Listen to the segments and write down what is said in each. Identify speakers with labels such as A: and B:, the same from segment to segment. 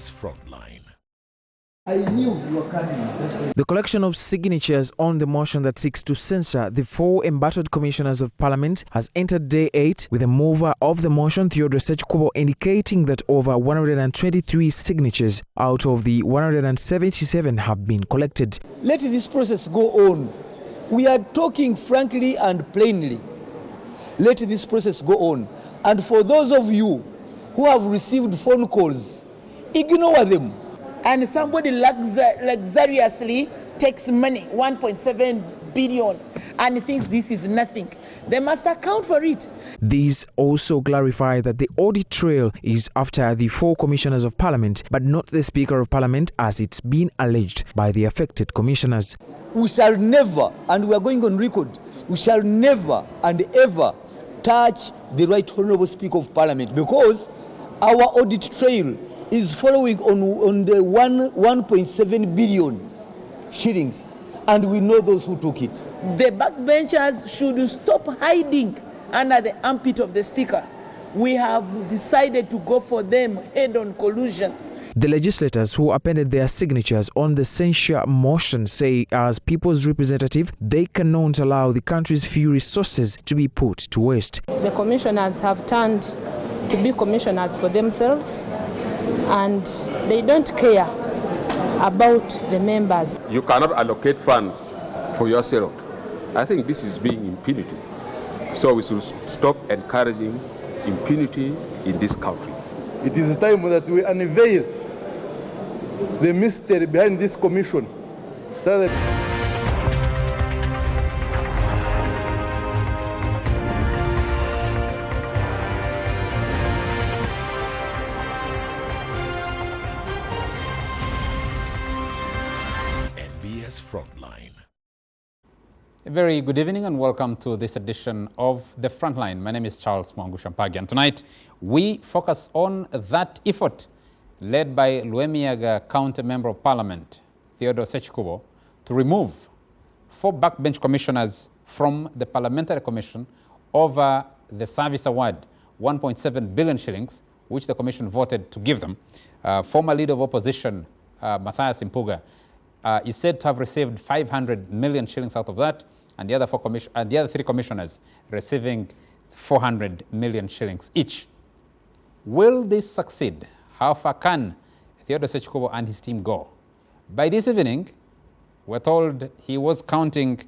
A: MBS Frontline.
B: I knew you were coming.
C: The collection of signatures on the motion that seeks to censure the 4 embattled commissioners of parliament has entered day 8, with the mover of the motion, Theodore Sechikubo, indicating that over 123 signatures out of the 177 have been collected.
B: Let this process go on. We are talking frankly and plainly. Let this process go on. And for those of you who have received phone calls, ignore them.
D: And somebody luxuriously takes money, 1.7 billion, and thinks this is nothing. They must account for it.
C: These also clarify that the audit trail is after the 4 commissioners of parliament, but not the Speaker of Parliament, as it's been alleged by the affected commissioners.
B: We shall never, and we are going on record, we shall never and ever touch the Right Honourable Speaker of Parliament, because our audit trail is following on the 1.7 billion shillings, and we know those who took it.
D: The backbenchers should stop hiding under the armpit of the Speaker. We have decided to go for them head-on collusion.
C: The legislators who appended their signatures on the censure motion say, as people's representative, they cannot allow the country's few resources to be put to waste.
E: The commissioners have turned to be commissioners for themselves, and they don't care about the members.
F: You cannot allocate funds for yourself. I think this is being impunity. So we should stop encouraging impunity in this country.
G: It is time that we unveil the mystery behind this commission.
A: MBS Frontline.
H: A very good evening and welcome to this edition of The Frontline. My name is Charles Mwangu Shampagi, and tonight we focus on that effort led by Luemiaga County Member of Parliament, Theodore Sechikubo, to remove 4 backbench commissioners from the Parliamentary Commission over the service award, 1.7 billion shillings, which the Commission voted to give them. Former Leader of Opposition, Matthias Impuga, is said to have received 500 million shillings out of that, and the other 3 commissioners receiving 400 million shillings each. Will this succeed? How far can Theodore Sechikubo and his team go? By this evening, we're told he was counting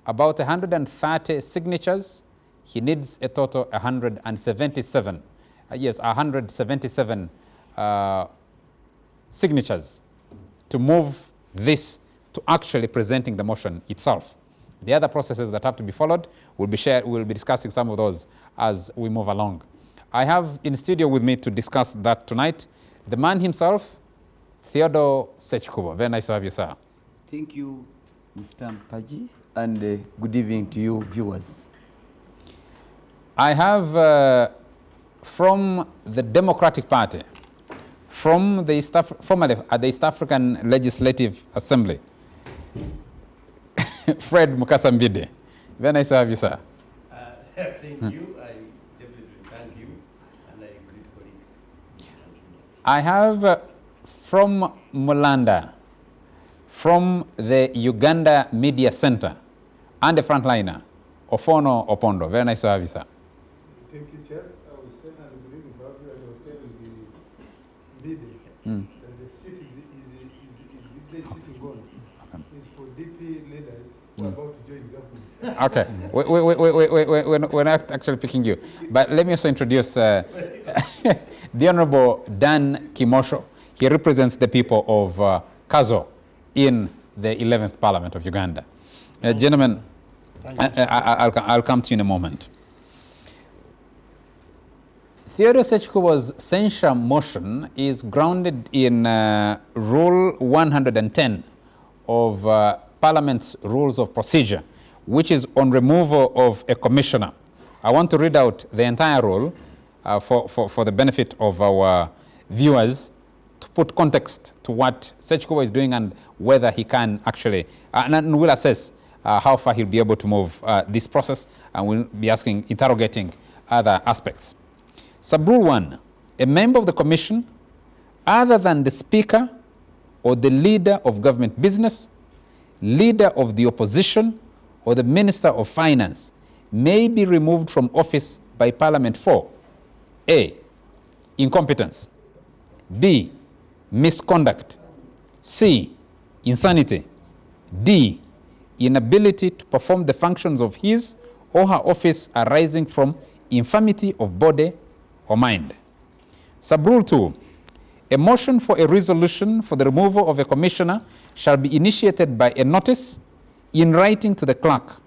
H: about 130 signatures. He needs a total 177. 177 signatures to move this to actually presenting the motion itself. The other processes that have to be followed will be shared. We'll be discussing some of those as we move along. I have in studio with me to discuss that tonight the man himself, Theodore Sechikubo. Very nice to have you, sir.
I: Thank you, Mr. Mpaji, and good evening to you, viewers.
H: I have from the Democratic Party, from the formerly at the East African Legislative Assembly, Fred Mukasambide. Very nice to have you, sir.
J: Thank you. I definitely thank you, and I greet colleagues.
H: I have from Mulanda, from the Uganda Media Center, and the frontliner, Ofono Opondo. Very nice to have you, sir.
G: Thank you, Charles. I was saying at the beginning, probably I was telling the leader that the seat is this sitting on. It's for DP leaders who are about to join government.
H: Okay, we're not actually picking you. But let me also introduce the Honorable Dan Kimosho. He represents the people of Kazo in the 11th Parliament of Uganda. Gentlemen, I'll come to you in a moment. Theodore Sechikubo's censure motion is grounded in Rule 110 of Parliament's Rules of Procedure, which is on removal of a commissioner. I want to read out the entire rule for the benefit of our viewers, to put context to what Sechikubo is doing and whether he can actually, and we'll assess how far he'll be able to move this process, and we'll be interrogating other aspects. Sub-Rule 1, a member of the Commission other than the Speaker or the leader of government business, leader of the opposition, or the Minister of Finance may be removed from office by Parliament for A. Incompetence, B. Misconduct, C. Insanity, D. Inability to perform the functions of his or her office arising from infirmity of body or mind. Sub-rule 2. A motion for a resolution for the removal of a commissioner shall be initiated by a notice in writing to the clerk,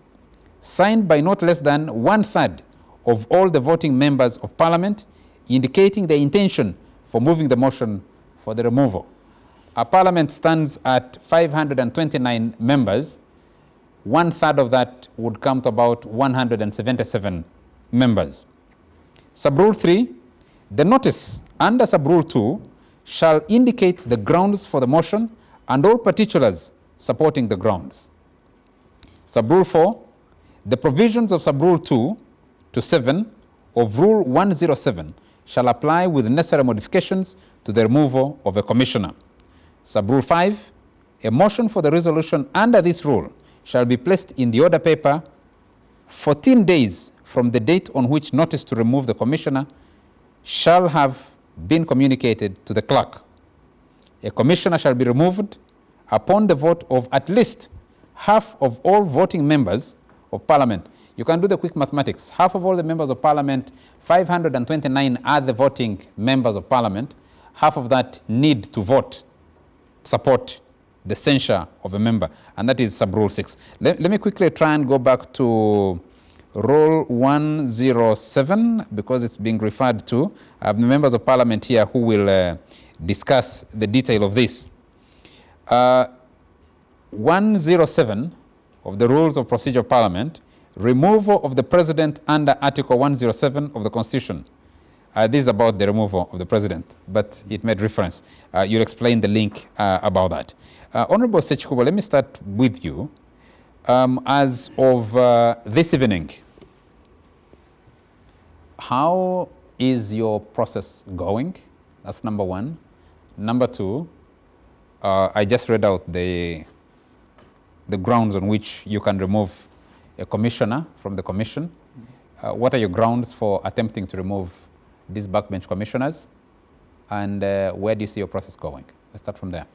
H: signed by not less than 1/3 of all the voting members of Parliament, indicating their intention for moving the motion for the removal. Our Parliament stands at 529 members. 1/3 of that would come to about 177 members. Sub-rule 3, the notice under sub-rule 2 shall indicate the grounds for the motion and all particulars supporting the grounds. Sub-rule 4, the provisions of sub-rule 2 to 7 of Rule 107 shall apply with necessary modifications to the removal of a commissioner. Sub-rule 5, a motion for the resolution under this rule shall be placed in the order paper 14 days from the date on which notice to remove the commissioner shall have been communicated to the clerk. A commissioner shall be removed upon the vote of at least half of all voting members of Parliament. You can do the quick mathematics. Half of all the members of Parliament, 529 are the voting members of Parliament. Half of that need to vote, support the censure of a member, and that is sub-rule 6. Let me quickly try and go back to Rule 107 because it's being referred to. I have the members of Parliament here who will discuss the detail of this. 107 of the Rules of Procedure of Parliament, removal of the President under Article 107 of the Constitution. This is about the removal of the President, but it made reference. You'll explain the link about that. Honorable Sechikubo, let me start with you. As of this evening, how is your process going? That's number one. Number two, I just read out the grounds on which you can remove a commissioner from the commission. What are your grounds for attempting to remove these backbench commissioners? And where do you see your process going? Let's start from there.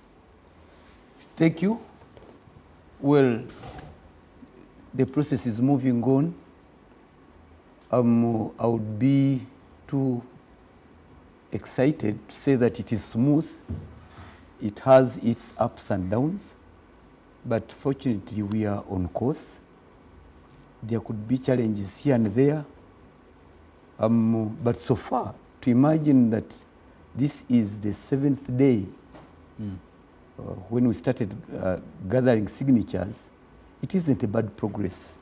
I: Thank you. Well, the process is moving on. I would be too excited to say that it is smooth. It has its ups and downs, but fortunately we are on course. There could be challenges here and there, but so far, to imagine that this is the 7th day when we started gathering signatures, it isn't a bad progress.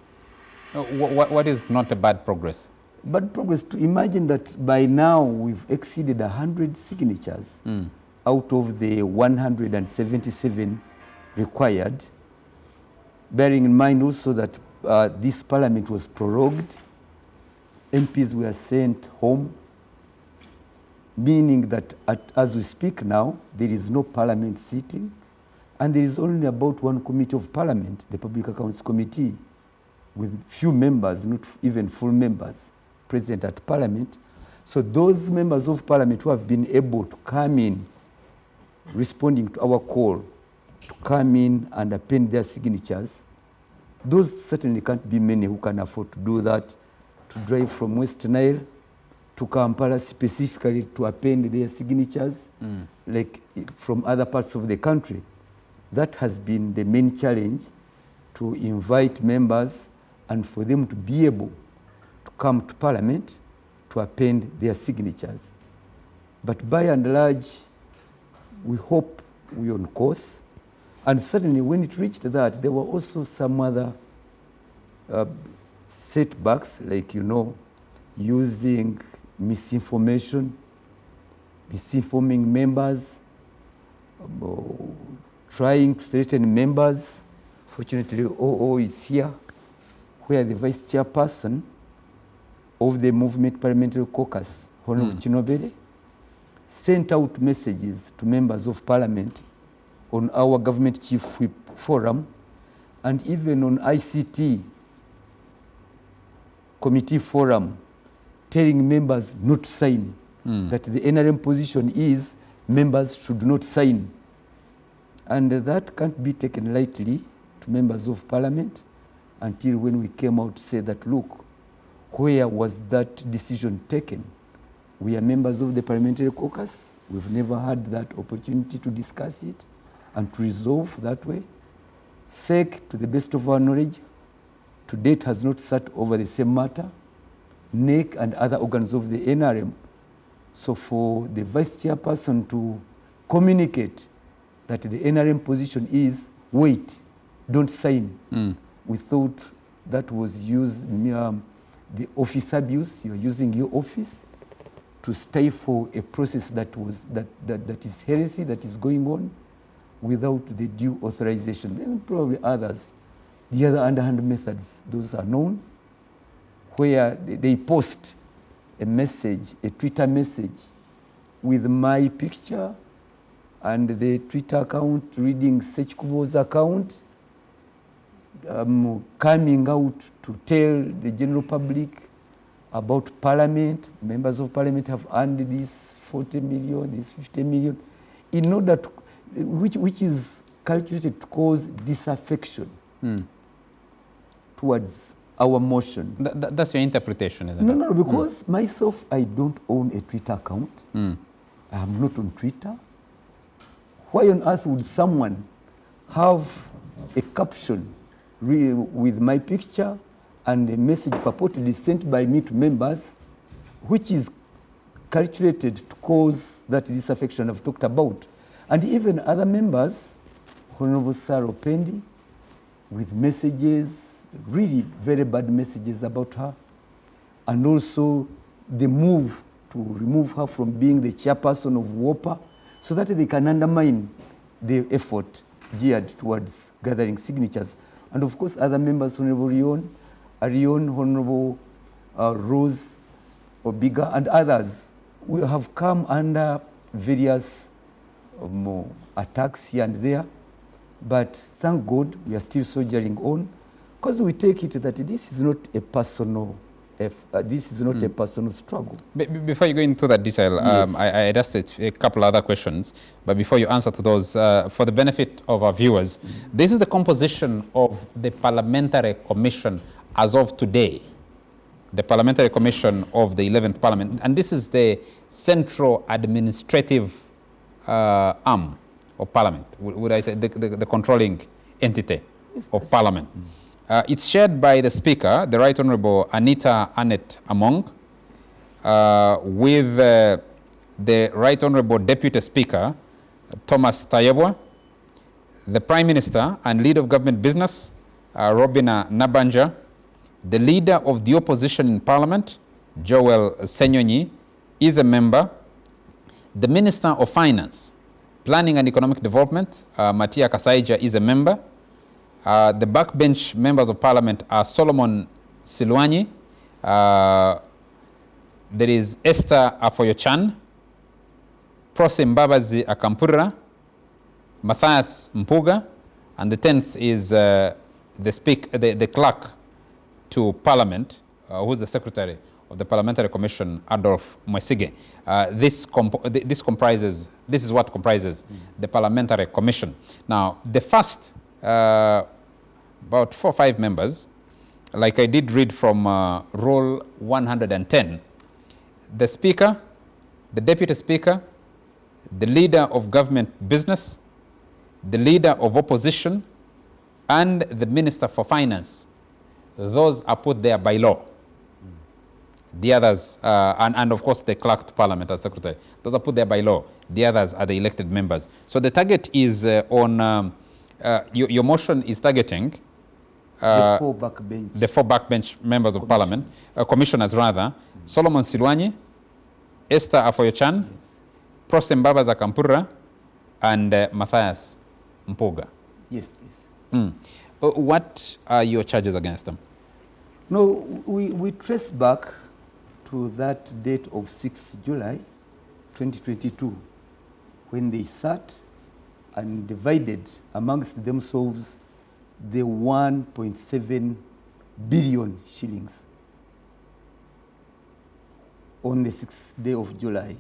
H: What is not a bad progress?
I: Bad progress to imagine that by now we've exceeded 100 signatures out of the 177 required, bearing in mind also that this parliament was prorogued, MPs were sent home, meaning that as we speak now, there is no parliament sitting, and there is only about one committee of parliament, the Public Accounts Committee, with few members, not even full members, present at parliament. So those members of parliament who have been able to come in, responding to our call, to come in and append their signatures, those certainly can't be many who can afford to do that, to drive from West Nile to Kampala specifically to append their signatures, like from other parts of the country. That has been the main challenge, to invite members and for them to be able to come to Parliament to append their signatures. But by and large, we hope we're on course. And certainly when it reached that, there were also some other setbacks, like, using misinformation, misinforming members, trying to threaten members. Fortunately, OO is here, where the vice chairperson of the Movement Parliamentary Caucus, Honorable Chinobere, sent out messages to members of parliament on our government chief whip forum and even on ICT committee forum, telling members not to sign, that the NRM position is members should not sign. And that can't be taken lightly to members of parliament until when we came out to say that, look, where was that decision taken? We are members of the parliamentary caucus. We've never had that opportunity to discuss it and to resolve that way. SEC, to the best of our knowledge, to date has not sat over the same matter. NEC and other organs of the NRM. So for the vice chairperson to communicate that the NRM position is, wait, don't sign. We thought that was the office abuse. You're using your office to stifle a process that is healthy, that is going on without the due authorization. Then probably others, the other underhand methods, those are known, where they post a message, a Twitter message with my picture and the Twitter account reading Sech Kubo's account, coming out to tell the general public about parliament. Members of parliament have earned this 40 million, this 50 million, in order to, which is calculated to cause disaffection towards our motion.
H: That's your interpretation, isn't it?
I: No, because myself, I don't own a Twitter account. I am not on Twitter. Why on earth would someone have a caption with my picture and a message purportedly sent by me to members, which is calculated to cause that disaffection I've talked about? And even other members, Honorable Sarah Pendi, with messages, really very bad messages about her, and also the move to remove her from being the chairperson of WOPA so that they can undermine the effort geared towards gathering signatures. And of course, other members, Honorable Arion, Honorable Rose Obiga, and others, we have come under various attacks here and there. But thank God we are still soldiering on, because we take it that this is not a personal a personal struggle.
H: Before you go into that detail, yes. I asked a couple other questions, but before you answer to those, for the benefit of our viewers, this is the composition of the Parliamentary Commission as of today, the Parliamentary Commission of the 11th Parliament, and this is the central administrative arm of Parliament, would I say, the controlling entity of Parliament. It's chaired by the Speaker, the Right Honourable Anita Annette Among, with the Right Honourable Deputy Speaker, Thomas Tayebwa, the Prime Minister and Leader of Government Business, Robina Nabanja, the Leader of the Opposition in Parliament, Joel Senyonyi, is a member, the Minister of Finance, Planning and Economic Development, Matia Kasaija, is a member. The backbench members of Parliament are Solomon Silwanyi, there is Esther Afoyochan, Prose Mbabazi Akampura, Matthias Mpuga, and the 10th is the clerk to Parliament, who is the Secretary of the Parliamentary Commission, Adolf Mwesige. This is what comprises the Parliamentary Commission. Now, the first about 4 or 5 members, like I did read from Rule 110, the Speaker, the Deputy Speaker, the Leader of Government Business, the Leader of Opposition, and the Minister for Finance. Those are put there by law. The others, and of course the clerk to Parliament as Secretary, those are put there by law. The others are the elected members. So the target is on, your motion is targeting
I: the 4 backbench.
H: The 4 backbench members of Parliament, commissioners rather, Solomon Silwanyi, Esther Afoyochan, Prose Mbabazi Akampura, and Matthias Mpuga.
I: Yes, please.
H: What are your charges against them?
I: No, we trace back to that date of 6th July, 2022, when they sat and divided amongst themselves the 1.7 billion shillings on the 6th day of July.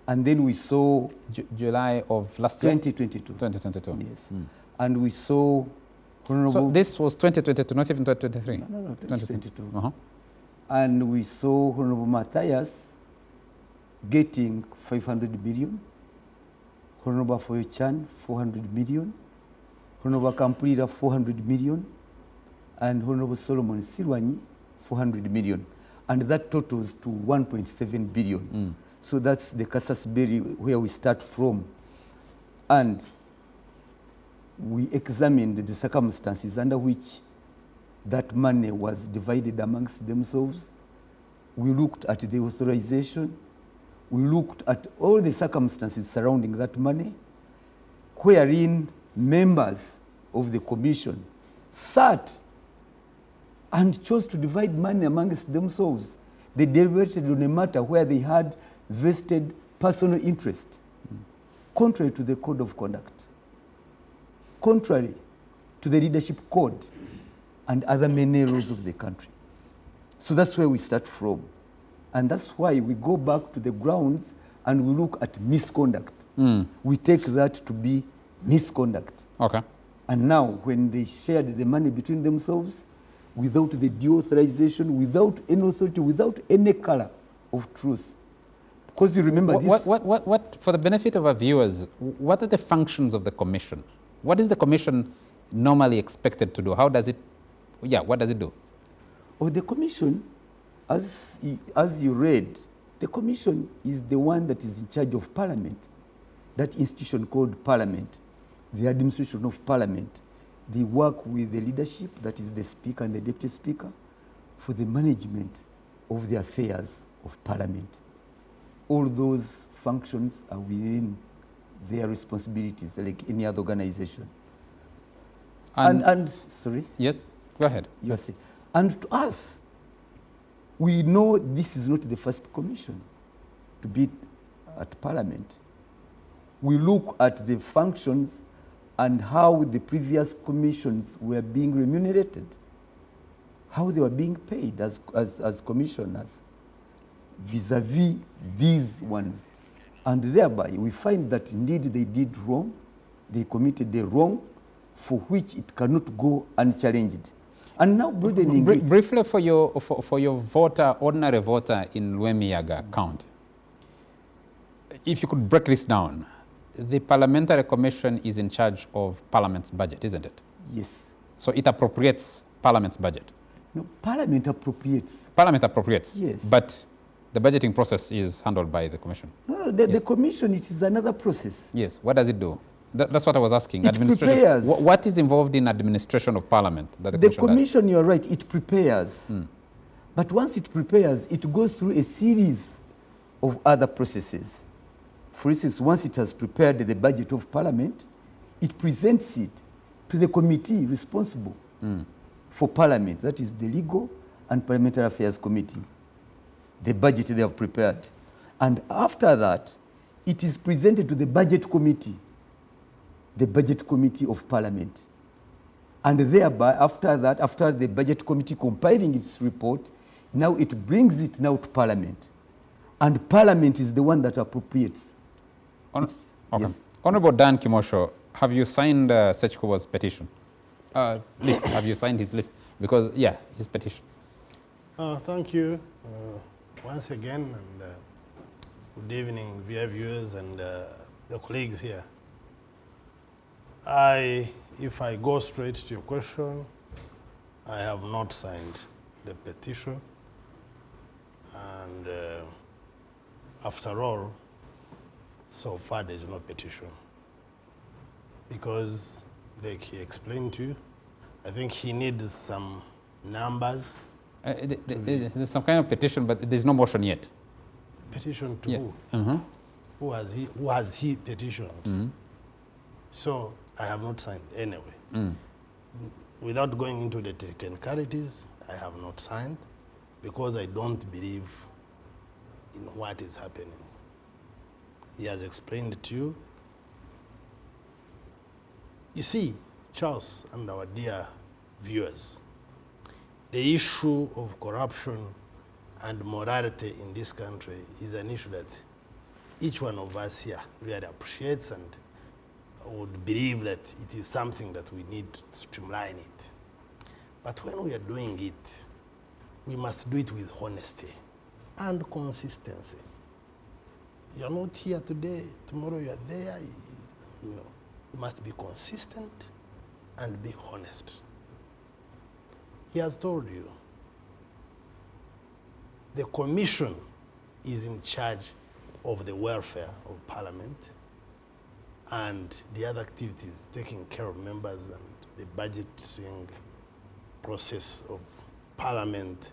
I: And then we saw
H: July of last year?
I: 2022.
H: 2022.
I: Yes. And we saw Honorable...
H: So this was 2022, not even 2023?
I: No, 2022.
H: 2022.
I: And we saw Honorable Matthias getting 500 million, Honorable Foyochan 400 million, Honorable Kampulira 400 million, and Honorable Solomon Sirwanyi 400 million. And that totals to 1.7 billion. So that's the casus belli where we start from. And we examined the circumstances under which that money was divided amongst themselves. We looked at the authorization. We looked at all the circumstances surrounding that money, wherein members of the commission sat and chose to divide money amongst themselves. They deliberated on a matter where they had vested personal interest, contrary to the code of conduct, contrary to the leadership code and other many rules of the country. So that's where we start from. And that's why we go back to the grounds and we look at misconduct. We take that to be misconduct.
H: Okay.
I: And now, when they shared the money between themselves, without the due authorization, without any authority, without any color of truth. Because you remember this...
H: What, for the benefit of our viewers, what are the functions of the commission? What is the commission normally expected to do? How does it, what does it do?
I: Oh, the commission, as you read, the commission is the one that is in charge of parliament, that institution called parliament, the administration of parliament. They work with the leadership, that is the speaker and the deputy speaker, for the management of the affairs of parliament. All those functions are within their responsibilities, like any other organization. And sorry?
H: Yes, go ahead.
I: You see. And to us, we know this is not the first commission to be at parliament. We look at the functions and how the previous commissions were being remunerated, how they were being paid as commissioners vis-a-vis these ones. And thereby, we find that indeed they did wrong, they committed a wrong for which it cannot go unchallenged. And now broadening it.
H: Briefly for your voter, ordinary voter in Lwemiyaga County, if you could break this down, the Parliamentary Commission is in charge of Parliament's budget, isn't it?
I: Yes.
H: So it appropriates Parliament's budget?
I: No, Parliament appropriates.
H: Parliament appropriates?
I: Yes.
H: But the budgeting process is handled by the Commission?
I: No, the Commission, it is another process.
H: Yes. What does it do? That's what I was asking.
I: It prepares.
H: What is involved in administration of Parliament? That
I: the Commission, you're right, it prepares. But once it prepares, it goes through a series of other processes. For instance, once it has prepared the budget of Parliament, it presents it to the committee responsible for Parliament, that is the Legal and Parliamentary Affairs Committee, the budget they have prepared. And after that, it is presented to the Budget Committee, the Budget Committee of Parliament. And thereby, after that, after the Budget Committee compiling its report, now it brings it now to Parliament. And Parliament is the one that appropriates.
H: Okay.
I: Yes.
H: Honorable Dan Kimosho, have you signed Sechkubo's petition? List, have you signed his list? Because, his petition.
K: Thank you once again, and good evening, viewers and the colleagues here. If I go straight to your question, I have not signed the petition. And after all, so far there's no petition. Because, like he explained to you, I think he needs some numbers.
H: There's some kind of petition, but there's no motion yet.
K: Petition to who? Who has he petitioned? So I have not signed anyway. Without going into the technicalities, I have not signed because I don't believe in what is happening. he has explained to you. You see, Charles and our dear viewers, the issue of corruption and morality in this country is an issue that each one of us here really appreciates and would believe that it is something that we need to streamline it. But when we are doing it, we must do it with honesty and consistency. You're not here today, tomorrow you're there. You must be consistent and be honest. He has told you the commission is in charge of the welfare of Parliament and the other activities, taking care of members and the budgeting process of Parliament,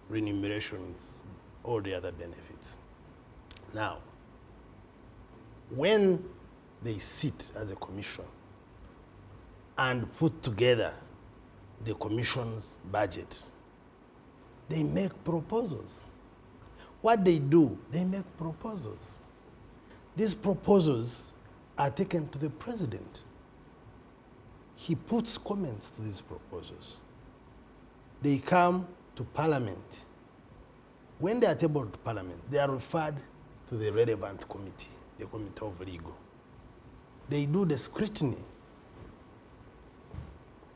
K: remunerations, all the other benefits. Now, when they sit as a commission and put together the commission's budget, they make proposals. What they do, they make proposals. These proposals are taken to the president. He puts comments to these proposals. They come to Parliament. When they are tabled to Parliament, they are referred to the relevant committee, the Committee of Legal. They do the scrutiny,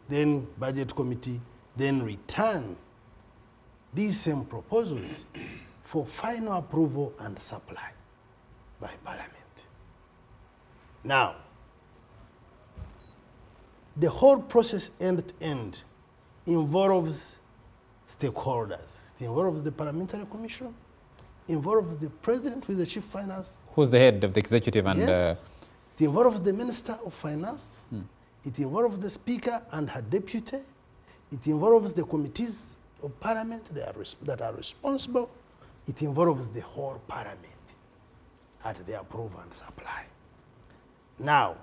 K: then Budget Committee, then return these same proposals for final approval and supply by Parliament. Now, the whole process end to end involves stakeholders. It involves the Parliamentary Commission, involves the President, who is the Chief Finance.
H: Who's the head of the executive and...
K: Yes. It involves the Minister of Finance. It involves the Speaker and her deputy. It involves the committees of Parliament that are responsible. It involves the whole Parliament at the approval and supply. Now,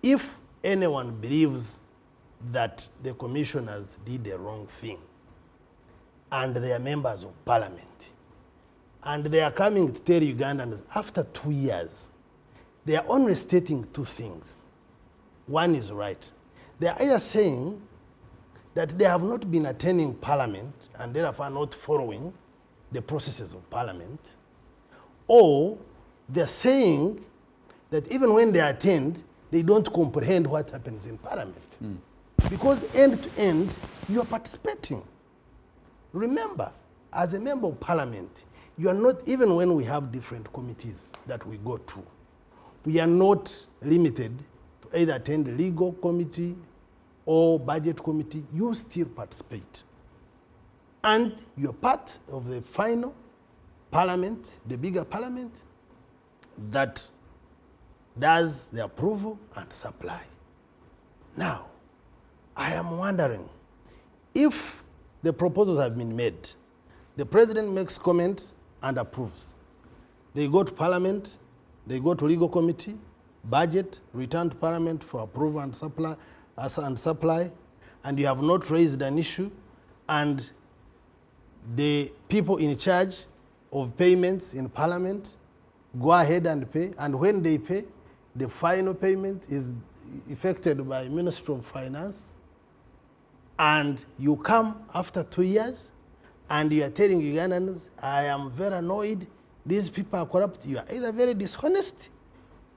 K: if anyone believes that the commissioners did the wrong thing and they are members of Parliament and they are coming to tell Ugandans after 2 years, they are only stating two things. One is right. They are either saying that they have not been attending Parliament and therefore not following the processes of Parliament, or they're saying that even when they attend, they don't comprehend what happens in Parliament. Because end to end, you are participating. Remember, as a member of Parliament, you are not, even when we have different committees that we go to, we are not limited to either attend the legal committee or budget committee. You still participate. And you're part of the final Parliament, the bigger Parliament, that does the approval and supply. Now, I am wondering, if the proposals have been made, the President makes comment and approves. They go to Parliament, they go to legal committee, budget, return to Parliament for approval and supply, and you have not raised an issue, and the people in charge of payments in Parliament go ahead and pay, and when they pay, the final payment is effected by Ministry of Finance, and you come after 2 years, and you are telling Ugandans, I am very annoyed, these people are corrupt. You are either very dishonest,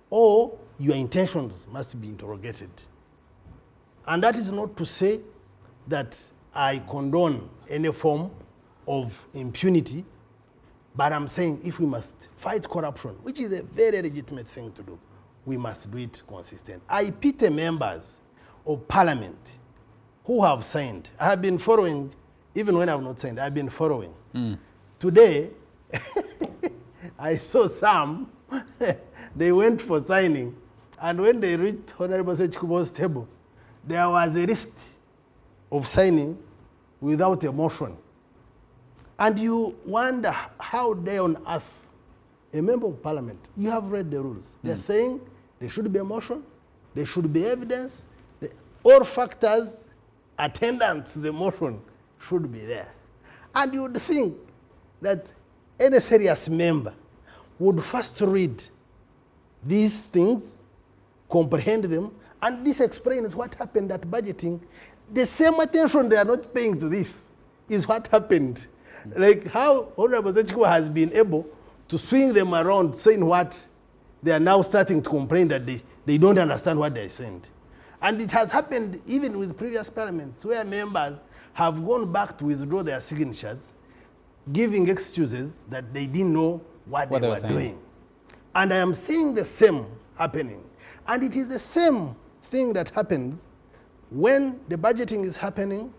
K: or your intentions must be interrogated. And that is not to say that I condone any form of impunity, but I'm saying if we must fight corruption, which is a very legitimate thing to do, we must do it consistent. I pity members of Parliament who have signed. I have been following, even when I have not signed, I've been following. Today, I saw some, they went for signing, and when they reached Honorable Sechikubo's table, there was a list of signing without a motion. And you wonder how they on earth, a member of Parliament, you have read the rules. They're saying there should be a motion, there should be evidence, all factors attendant to the motion should be there. And you would think that any serious member would first read these things, comprehend them, and this explains what happened at budgeting. The same attention they are not paying to this is what happened. Like how Honorable Zechiko has been able to swing them around saying what they are now starting to complain that they don't understand what they are saying. And it has happened even with previous parliaments where members have gone back to withdraw their signatures, giving excuses that they didn't know what they were doing. And I am seeing the same happening. And it is the same thing that happens when the budgeting is happening,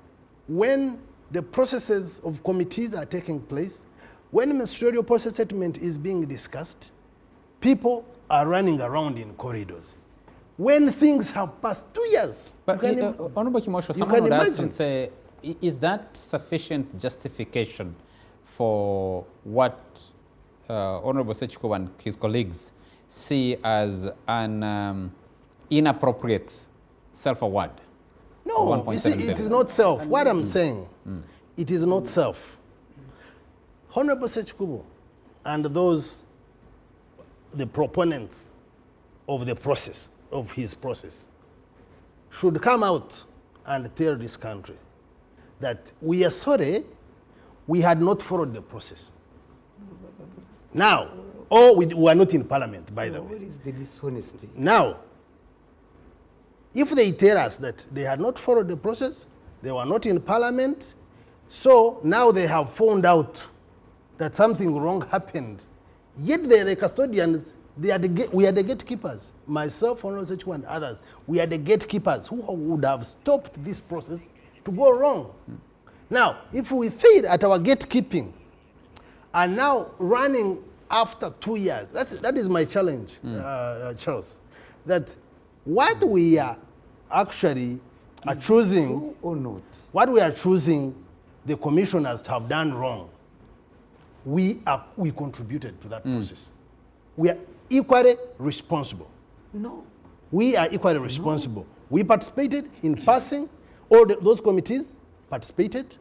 K: when the processes of committees are taking place, when ministerial process settlement is being discussed, people are running around in corridors. When things have passed 2 years,
H: but Honorable Kimosho, someone would ask and say, is that sufficient justification for what Honorable Sechiko and his colleagues see as an inappropriate self-award?
K: No, you see, it is not self. What I'm saying, it is not self. Honorable Sechikubo and those, the proponents of the process, of his process, should come out and tell this country that we are sorry we had not followed the process. Now, or we were not in parliament, by the way.
I: Where is the dishonesty?
K: Now, if they tell us that they had not followed the process, they were not in parliament, so now they have found out that something wrong happened. Yet they are the custodians, we are the gatekeepers. Myself, Honorable Sechiko, and others, we are the gatekeepers who would have stopped this process to go wrong. Now, if we fail at our gatekeeping and now running after 2 years, that is my challenge, Charles, that what we are actually choosing,
I: or not,
K: what we are choosing the commissioners to have done wrong, we contributed to that process. We are equally responsible.
I: No.
K: We are equally responsible. We participated in passing, all those committees participated.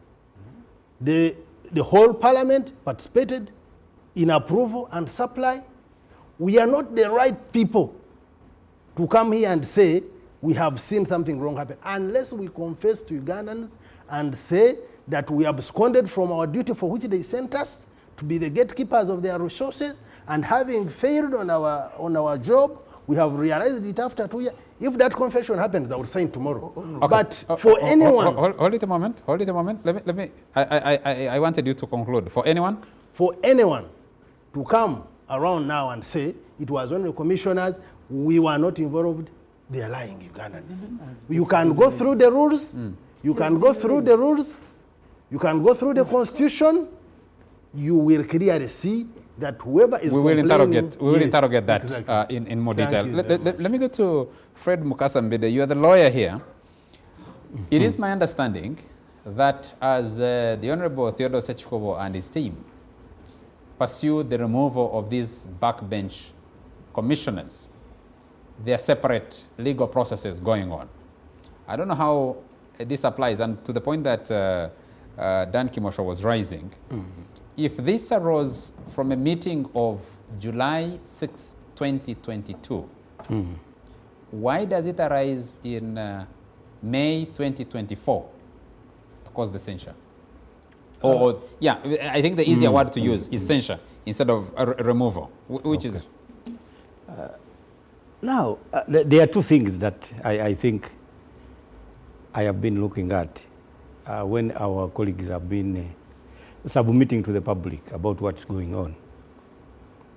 K: The whole parliament participated in approval and supply. We are not the right people to come here and say we have seen something wrong happen, unless we confess to Ugandans and say that we absconded from our duty for which they sent us to be the gatekeepers of their resources, and having failed on our job, we have realized it after 2 years. If that confession happens, I will sign tomorrow. Okay. But for anyone...
H: Hold it a moment. Let me I wanted you to conclude. For anyone?
K: For anyone to come around now and say it was only commissioners, we were not involved, they are lying, Ugandans. You can go through the rules, you can go through the rules, you can go through the constitution, you will clearly see that whoever is complaining...
H: We will interrogate that exactly. In more detail. Let me go to Fred Mukasambide. You are the lawyer here. It is my understanding that as the Honorable Theodore Sechikobo and his team pursue the removal of these backbench commissioners, there are separate legal processes going on. I don't know how this applies, and to the point that Dan Kimosho was raising, if this arose from a meeting of July 6th, 2022, why does it arise in May 2024 to cause the censure? Yeah, I think the easier word to use is censure instead of removal, which is...
L: Now, there are two things that I think I have been looking at when our colleagues have been submitting to the public about what's going on.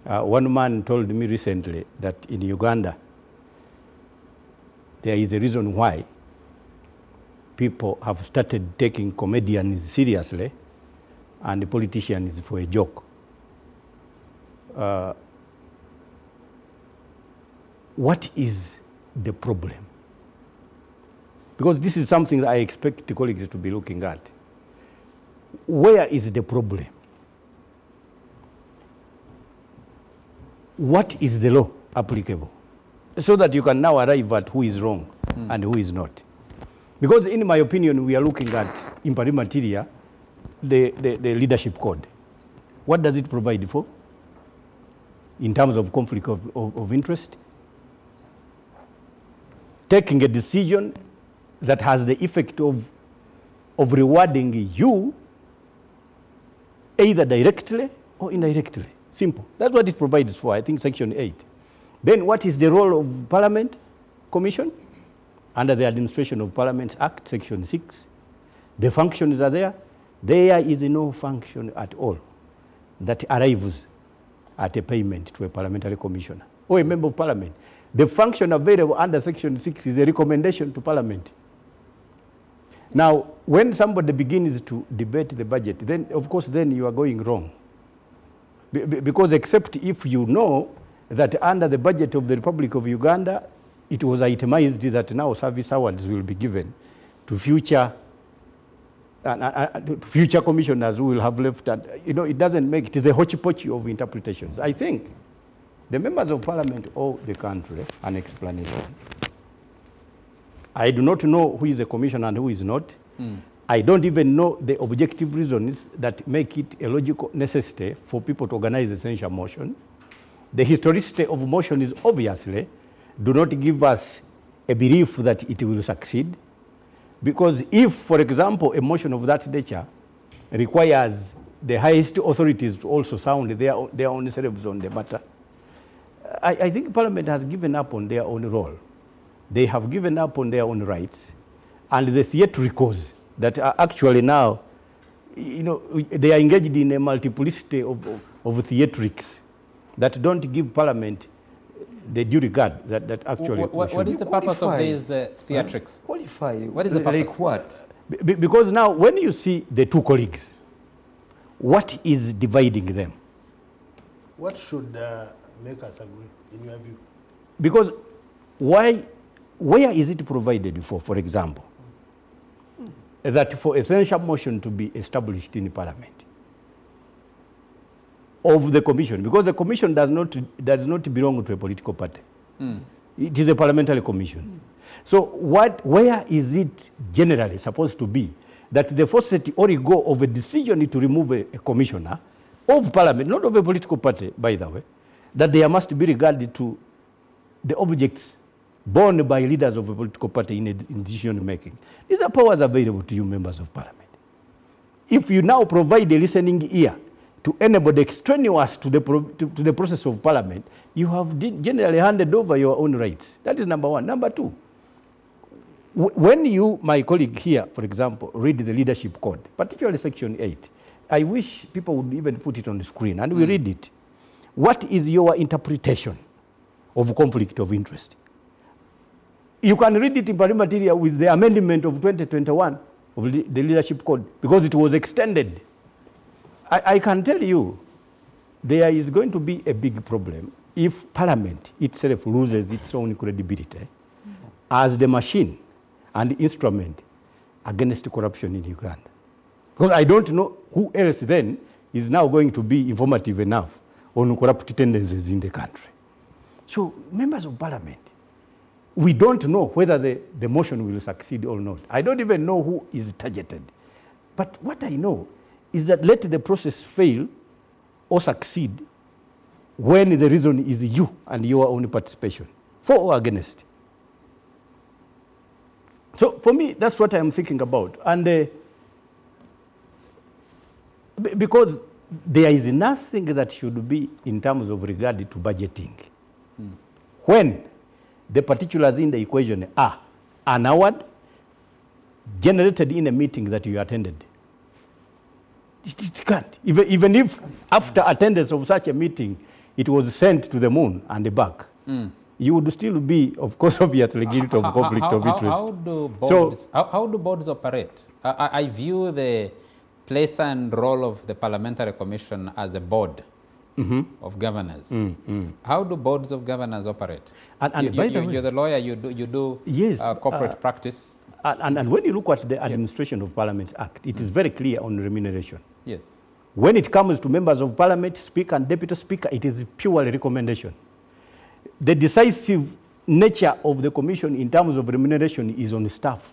L: One man told me recently that in Uganda, there is a reason why people have started taking comedians seriously and the politicians for a joke. What is the problem? Because this is something that I expect the colleagues to be looking at. Where is the problem? What is the law applicable? So that you can now arrive at who is wrong and who is not. Because in my opinion, we are looking at, in particular, the leadership code. What does it provide for? in terms of conflict of interest, taking a decision that has the effect of rewarding you either directly or indirectly. Simple. That's what it provides for, I think, Section 8. Then what is the role of Parliament Commission? Under the Administration of Parliaments Act, Section 6. The functions are there. There is no function at all that arrives at a payment to a parliamentary commissioner or a member of Parliament. The function available under Section 6 is a recommendation to Parliament. Now, when somebody begins to debate the budget, then, of course, then you are going wrong. Because except if you know that under the budget of the Republic of Uganda, it was itemized that now service awards will be given to future commissioners who will have left. And, it doesn't make, it is a hodgepodge of interpretations. I think the members of Parliament owe the country an explanation. I do not know who is a commissioner and who is not. I don't even know the objective reasons that make it a logical necessity for people to organize a censure motion. The historicity of motion is obviously do not give us a belief that it will succeed. Because if, for example, a motion of that nature requires the highest authorities to also sound their own syllables on the matter, I think Parliament has given up on their own role. They have given up on their own rights. And the theatricals that are actually now, they are engaged in a multiplicity of theatrics that don't give Parliament the due regard that actually...
H: What is the purpose of these theatrics?
I: Qualify.
H: What is the purpose?
I: Like what?
L: Because now when you see the two colleagues, what is dividing them?
K: What should make us agree, in your view?
L: Because where is it provided for example, that for a censure motion to be established in Parliament of the Commission, because the Commission does not belong to a political party. It is a parliamentary commission. So where is it generally supposed to be that the forced origo of a decision to remove a commissioner of Parliament, not of a political party, by the way, that there must be regarded to the objects borne by leaders of a political party in decision making. These are powers available to you, members of Parliament. If you now provide a listening ear to anybody extraneous to the process of Parliament, you have generally handed over your own rights. That is number one. Number two, when you, my colleague here, for example, read the leadership code, particularly Section 8, I wish people would even put it on the screen and we read it. What is your interpretation of conflict of interest? You can read it in parliamentary with the amendment of 2021 of the leadership code because it was extended. I can tell you there is going to be a big problem if Parliament itself loses its own credibility as the machine and instrument against corruption in Uganda. Because I don't know who else then is now going to be informative enough on corrupt tendencies in the country. So, members of Parliament, we don't know whether the motion will succeed or not. I don't even know who is targeted. But what I know is that let the process fail or succeed when the reason is you and your own participation, for or against. So for me, that's what I'm thinking about. And because there is nothing that should be in terms of regard to budgeting. When the particulars in the equation are an award generated in a meeting that you attended. It can't. Even if after attendance of such a meeting, it was sent to the moon and back, you would still be, of course, obviously guilty of conflict of interest.
H: How do boards operate? I view the place and role of the Parliamentary Commission as a board of governors. How do boards of governors operate? And by the way, you're the lawyer, you do yes, corporate practice.
L: And when you look at the Administration of Parliament Act, it is very clear on remuneration.
H: Yes.
L: When it comes to members of Parliament, Speaker and Deputy Speaker, it is purely recommendation. The decisive nature of the Commission in terms of remuneration is on staff.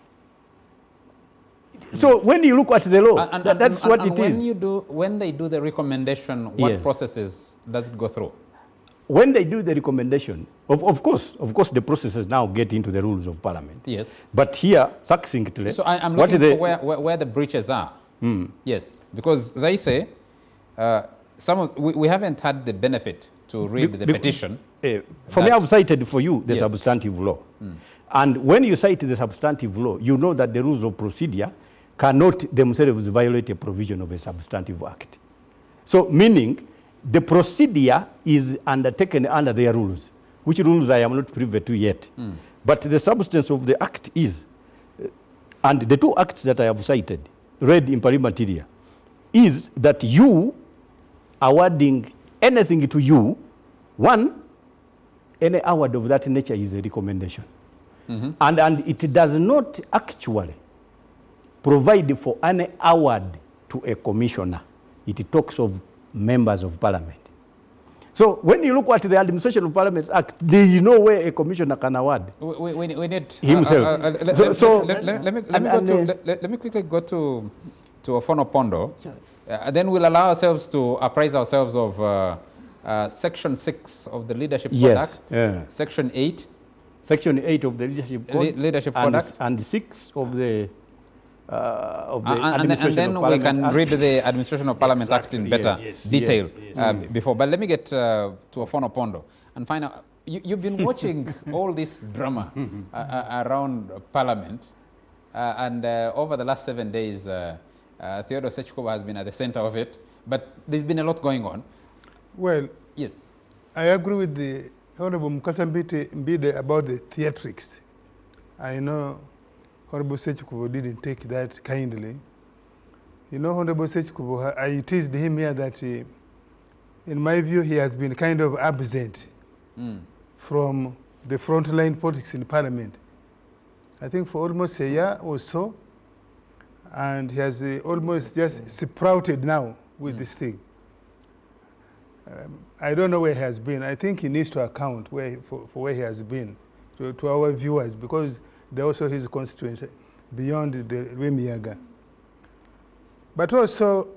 L: So when you look at the law, that's what it is.
H: When they do the recommendation, what processes does it go through?
L: when they do the recommendation, of course, the processes now get into the rules of Parliament.
H: Yes.
L: But here, succinctly,
H: so I'm looking for where the breaches are. Yes, because they say we haven't had the benefit to read the petition.
L: For me, I've cited for you the substantive law. And when you cite the substantive law, you know that the rules of procedure cannot themselves violate a provision of a substantive act. So meaning the procedure is undertaken under their rules, which rules I am not privy to yet. But the substance of the act is, and the two acts that I have cited, read in pari materia, is that you awarding anything to you, one, any award of that nature is a recommendation. And it does not actually provide for any award to a commissioner. It talks of members of Parliament. So when you look at the Administration of Parliaments Act, there is no way a commissioner can award
H: we need
L: himself.
H: Let me quickly go to Ofono-Pondo. Then we'll allow ourselves to apprise ourselves of Section 6 of the Leadership Code Act, Section 8.
L: Section 8 of the Leadership Code Act. And 6 of the
H: and then we can read the Administration of Parliament Act in better detail before. But let me get to Ofono-Pondo and find out. You've been watching all this drama around Parliament, and over the last 7 days, Theodore Sechikubo has been at the center of it. But there's been a lot going on.
G: Well,
H: yes,
G: I agree with the Honorable Mukasa Mbide about the theatrics. I know Honorable Sechikubo didn't take that kindly. You know, Honorable Sechikubo, I teased him here that, in my view, he has been kind of absent from the frontline politics in Parliament. I think for almost a year or so, and he has almost just sprouted now with this thing. I don't know where he has been. I think he needs to account for where he has been to our viewers, because they're also his constituency beyond the Rwemiyaga. But also,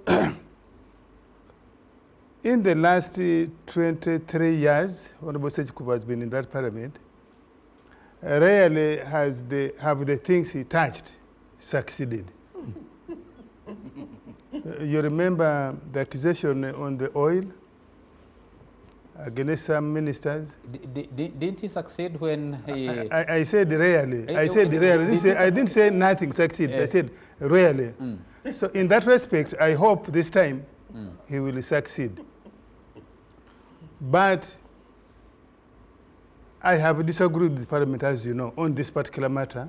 G: in the last 23 years, Honorable Sechikubo has been in that Parliament. Rarely have the things he touched succeeded. You remember the accusation on the oil against some ministers?
H: Didn't he succeed when he...
G: I said rarely. I said rarely. I didn't say nothing succeeds. I said rarely. So in that respect, I hope this time he will succeed. But I have disagreed with Parliament, as you know, on this particular matter,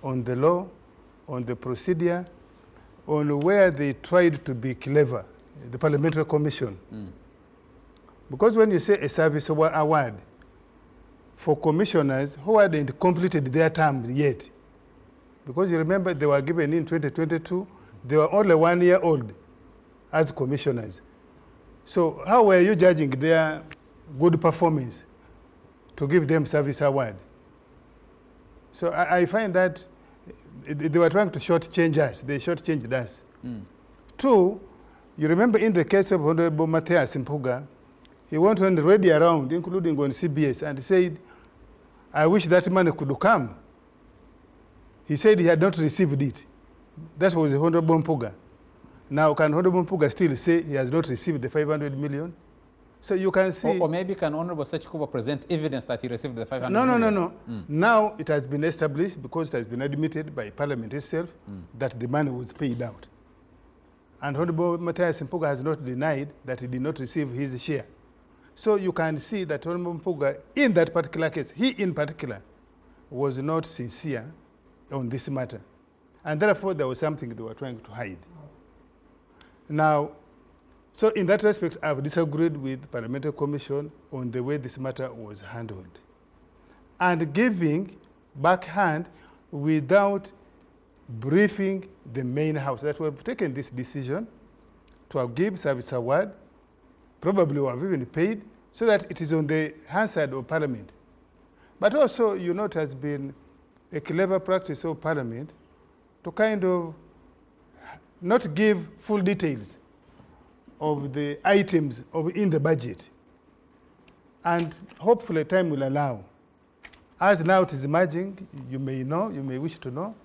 G: on the law, on the procedure, on where they tried to be clever, the Parliamentary Commission. Because when you say a service award for commissioners who hadn't completed their term yet, because you remember they were given in 2022, they were only 1 year old as commissioners. So how were you judging their good performance to give them service award? So I find that they were trying to shortchange us. They shortchanged us. Two, you remember in the case of Honorable Matthias Mpuga, he went on radio around, including on CBS, and said, I wish that money could come. He said he had not received it. That was Honorable Mpuga. Now, can Honorable Mpuga still say he has not received the 500 million? So you can see...
H: Or maybe can Honorable Sechikubo present evidence that he received the 500 million?
G: No. Now it has been established, because it has been admitted by Parliament itself, that the money was paid out. And Honorable Matthias Mpuga has not denied that he did not receive his share. So you can see that Honorable Mpuga, in that particular case, he in particular, was not sincere on this matter. And therefore, there was something they were trying to hide. Now, so in that respect, I've disagreed with the Parliamentary Commission on the way this matter was handled. And giving backhand without briefing the main house, that we have taken this decision to give service award, probably we have even paid, so that it is on the Hansard of Parliament. But also, you know, it has been a clever practice of Parliament to kind of not give full details of the items in the budget. And hopefully time will allow. As now it is emerging, you may know, you may wish to know,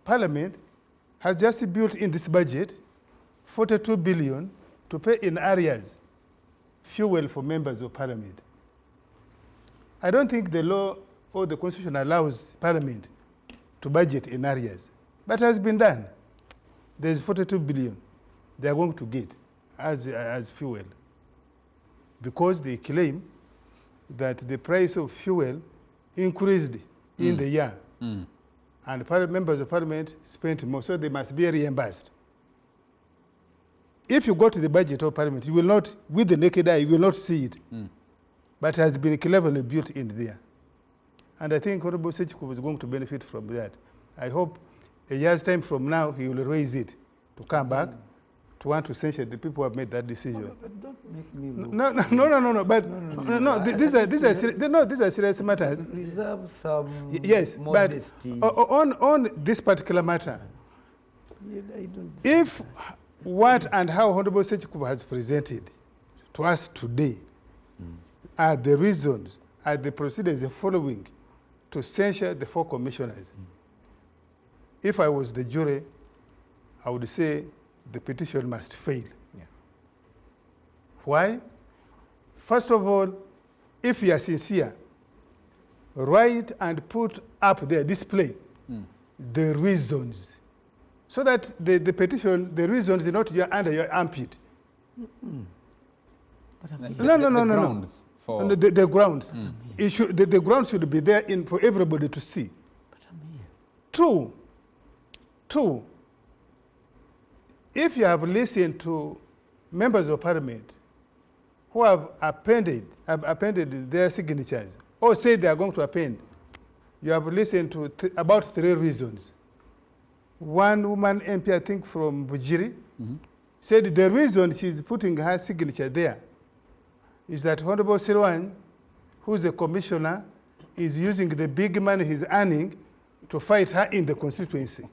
G: Parliament has just built in this budget 42 billion to pay in arrears fuel for members of Parliament. I don't think the law or the Constitution allows Parliament to budget in arrears, but it has been done. There's 42 billion they are going to get as fuel, because they claim that the price of fuel increased in the year, and members of Parliament spent more, so they must be reimbursed. If you go to the budget of Parliament, you will not, with the naked eye, you will not see it, but it has been cleverly built in there. And I think Honorable Sechikubo is going to benefit from that. I hope a year's time from now, he will raise it to come back to want to censure the people who have made that decision.
I: No, but don't make me look.
G: No. But these are serious matters.
I: Reserve some
G: modesty. But on this particular matter, if what and how Honorable Sechikubo has presented to us today are the reasons, are the procedures following to censure the 4 commissioners, if I was the jury, I would say the petition must fail. Yeah. Why? First of all, if you are sincere, write and put up there, display the reasons, so that the petition, the reasons are not under your armpit. No.
H: Grounds for
G: the grounds. It should, the grounds should be there for everybody to see. Two, if you have listened to members of Parliament who have appended their signatures or say they are going to append, you have listened to about 3 reasons. One woman MP, I think from Bujiri, said the reason she's putting her signature there is that Honorable Sirwan, who's a commissioner, is using the big money he's earning to fight her in the constituency.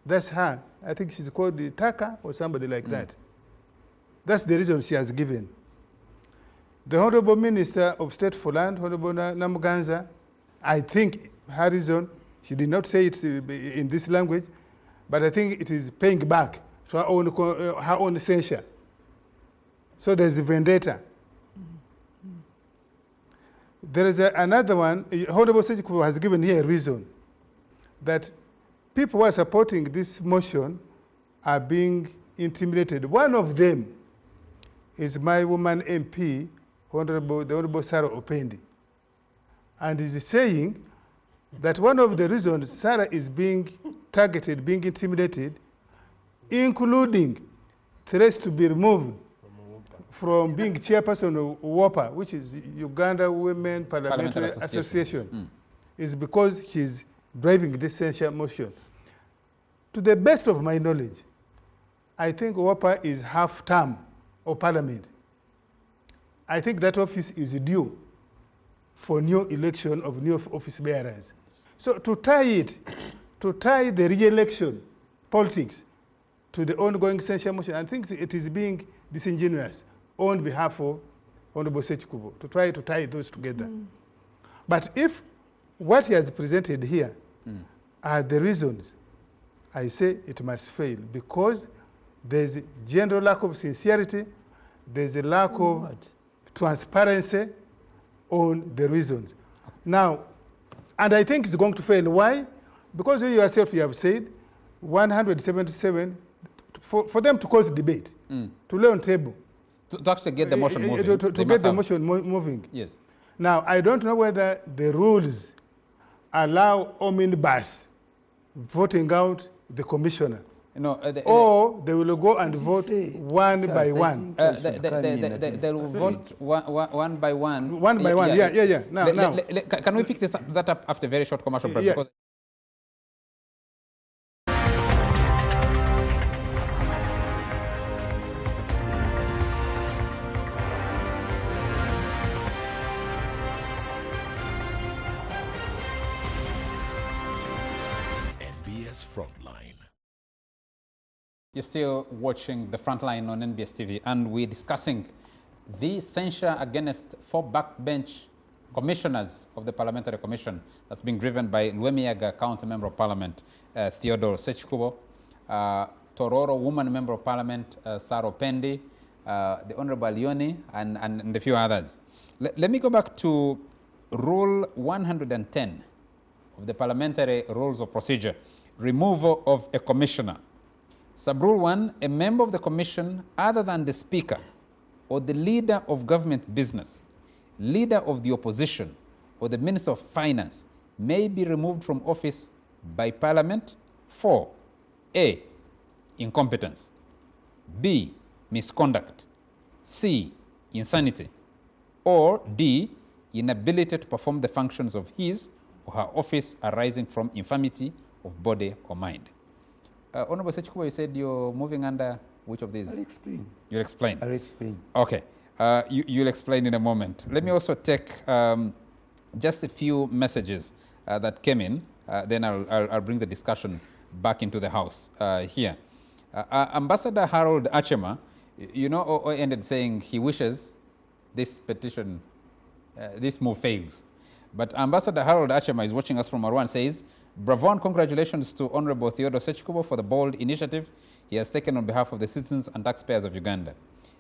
G: That's her. I think she's called the Taka or somebody like that. That's the reason she has given. The Honorable Minister of State for Land, Honorable Namuganza, I think her reason, she did not say it in this language, but I think it is paying back to her own censure. So there's a vendetta. There is another one. Honorable Sechikubo has given here a reason that people who are supporting this motion are being intimidated. One of them is my woman MP, the Honorable Sarah Opendi, and is saying that one of the reasons Sarah is being targeted, being intimidated, including threats to be removed from being chairperson of WOPA, which is Uganda Women Parliamentary Association, is because she's driving this censure motion. To the best of my knowledge, I think WOPA is half-term of Parliament. I think that office is due for new election of new office bearers. So to tie the re-election politics to the ongoing censure motion, I think it is being disingenuous on behalf of Honorable Sechikubo to try to tie those together. But if what he has presented here are the reasons, I say it must fail, because there's a general lack of sincerity, there's a lack of transparency on the reasons. Now, and I think it's going to fail. Why? Because you yourself, you have said 177, for them to cause the debate, to lay on table.
H: To actually get the motion moving.
G: To get the motion moving.
H: Yes.
G: Now, I don't know whether the rules allow omnibus voting out the commissioner.
H: No,
G: or they will go and vote one by one.
H: They will vote one by one.
G: One by one, yeah. Now.
H: Can we pick that up after a very short commercial break?
G: Yes.
H: Because
A: NBS Frontline.
H: you're still watching the Frontline on NBS TV, and we're discussing the censure against 4 backbench commissioners of the Parliamentary Commission that's been driven by Luemiaga County Member of Parliament Theodore Sechikubo, Tororo Woman Member of Parliament Saro Pendi, the Honorable Leone, and a few others. Let me go back to Rule 110 of the Parliamentary Rules of Procedure, removal of a commissioner. Sub-Rule 1, a member of the commission other than the Speaker or the leader of government business, leader of the opposition, or the Minister of Finance may be removed from office by Parliament for A, incompetence, B, misconduct, C, insanity, or D, inability to perform the functions of his or her office arising from infirmity of body or mind. Honorable Sechikubo, you said you're moving under which of these?
I: I'll explain.
H: You'll explain?
I: I'll explain.
H: Okay. You'll explain in a moment. Let me also take just a few messages that came in. Then I'll bring the discussion back into the House here. Ambassador Harold Achema, you know, ended saying he wishes this petition, this move fails. But Ambassador Harold Achema is watching us from Marwan, says, bravo and congratulations to Honorable Theodore Sechikubo for the bold initiative he has taken on behalf of the citizens and taxpayers of Uganda.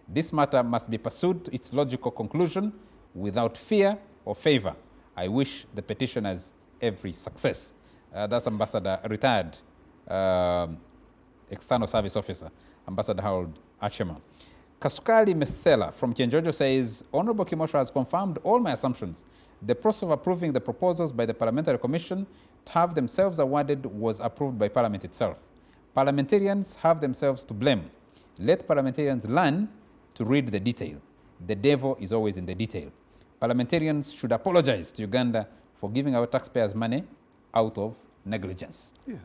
H: This matter must be pursued to its logical conclusion without fear or favor. I wish the petitioners every success. That's Ambassador, retired External Service Officer, Ambassador Harold Achema. Kasukali Methela from Kienjojo says, Honorable Kimosho has confirmed all my assumptions. The process of approving the proposals by the Parliamentary Commission to have themselves awarded was approved by Parliament itself. Parliamentarians have themselves to blame. Let parliamentarians learn to read the detail. The devil is always in the detail. Parliamentarians should apologize to Uganda for giving our taxpayers money out of negligence. Yeah.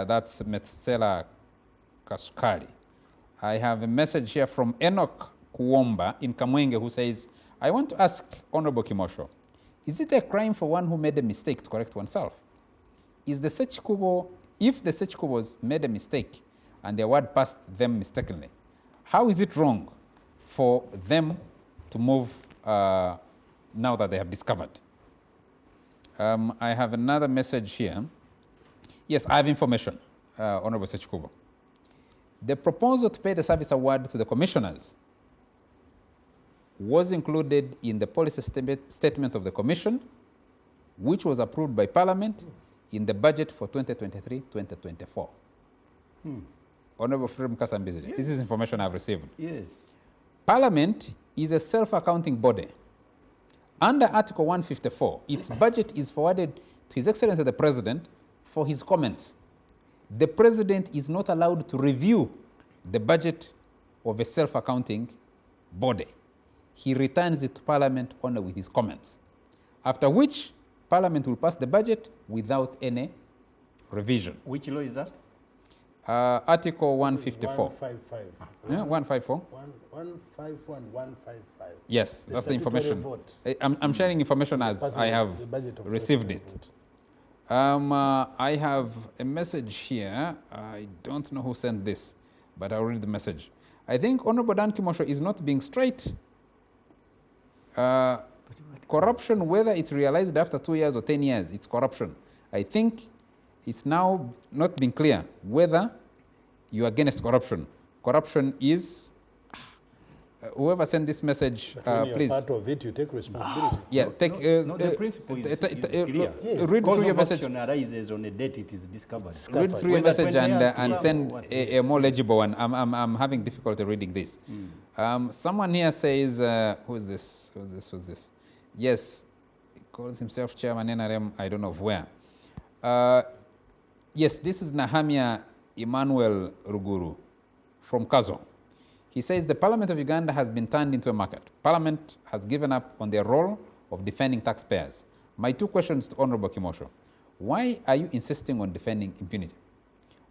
H: That's Methsela Kasukali. I have a message here from Enoch Kuomba in Kamwenge who says, I want to ask Honorable Kimosho, is it a crime for one who made a mistake to correct oneself? Is the Sechikubo, if the Sechikubos made a mistake and the award passed them mistakenly, how is it wrong for them to move now that they have discovered? I have another message here. Yes, I have information, Honorable Sechikubo. The proposal to pay the service award to the commissioners was included in the policy statement of the Commission, which was approved by Parliament in the budget for 2023-2024. Honorable Freedom Kasambizile, yes. This is information I've received.
L: Yes.
H: Parliament is a self-accounting body. Under Article 154, its budget is forwarded to His Excellency the President for his comments. The President is not allowed to review the budget of a self-accounting body. He returns it to Parliament only with his comments, after which Parliament will pass the budget without any revision.
L: Which law is that?
H: Article 154.
K: 155.
H: Yeah, 154.
K: 154 and 155.
H: Yes, that's the information. I'm sharing information as I have received it. I have a message here. I don't know who sent this, but I'll read the message. I think Honorable Dan Kimosho is not being straight. Corruption, whether it's realized after 2 years or 10 years, it's corruption. I think it's now not been clear whether you're against corruption. Corruption is, whoever sent this message, please.
K: Part of it, you take responsibility.
H: Yeah, take.
L: The principle is clear.
H: Yes. Read through your message.
L: Corruption arises on a date it is discovered.
H: Read through your message and send a more legible one. I'm having difficulty reading this. Someone here says, who's this? Yes, he calls himself Chairman NRM, I don't know of where. Yes, this is Nahamia Emmanuel Ruguru from Kazo. He says the Parliament of Uganda has been turned into a market. Parliament has given up on their role of defending taxpayers. My 2 questions to Honorable Kimosho. Why are you insisting on defending impunity?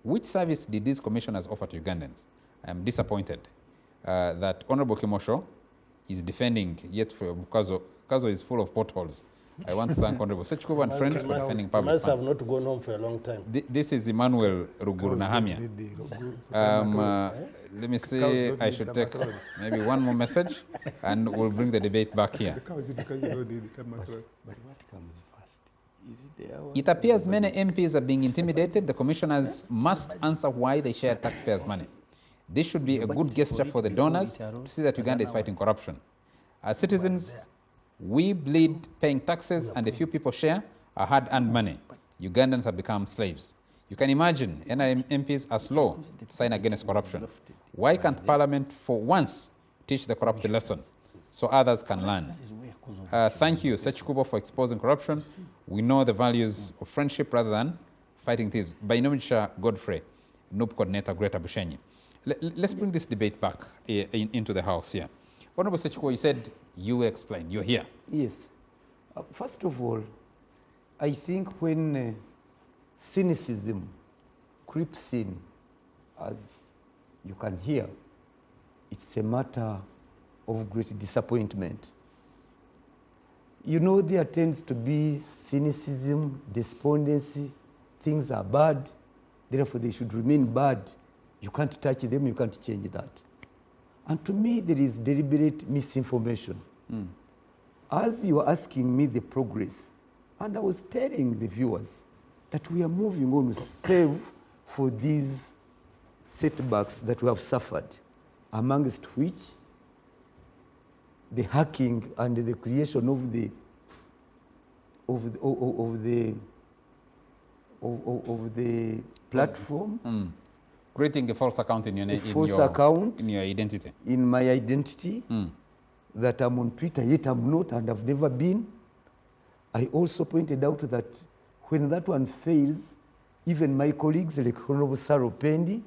H: Which service did these commissioners offer to Ugandans? I am disappointed that Honorable Kimosho is defending, yet for Kazo is full of potholes. I want to thank Honorable Sechikubo and friends for defending public
K: must
H: funds.
K: have not gone home for a long time.
H: This is Emmanuel Rugurnahamia. Let me see, I should take maybe one more message and we'll bring the debate back here. It appears many MPs are being intimidated. The commissioners must answer why they share taxpayers' money. This should be a good gesture for the donors to see that Uganda is fighting corruption. As citizens, we bleed paying taxes, and a few people share our hard-earned money. Ugandans have become slaves. You can imagine NRM MPs are slow to sign against corruption. Why can't Parliament for once teach the corrupt a lesson so others can learn? Thank you, Sechikubo, for exposing corruption. We know the values of friendship rather than fighting thieves. By Nomicha Godfrey, NUP coordinator, Greater Bushenyi. Let's bring this debate back into the House here. Honorable Sechikubo, you said you will explain. You're here.
I: Yes. First of all, I think when cynicism creeps in, as you can hear, it's a matter of great disappointment. You know, there tends to be cynicism, despondency, things are bad, therefore they should remain bad. You can't touch them, you can't change that. And to me, there is deliberate misinformation. As you are asking me the progress, and I was telling the viewers that we are moving on, save for these setbacks that we have suffered, amongst which the hacking and the creation of the platform.
H: Creating a false account in your name, in your identity.
I: In my identity, that I'm on Twitter, yet I'm not and I've never been. I also pointed out that when that one fails, even my colleagues like Honorable Saro Pendi,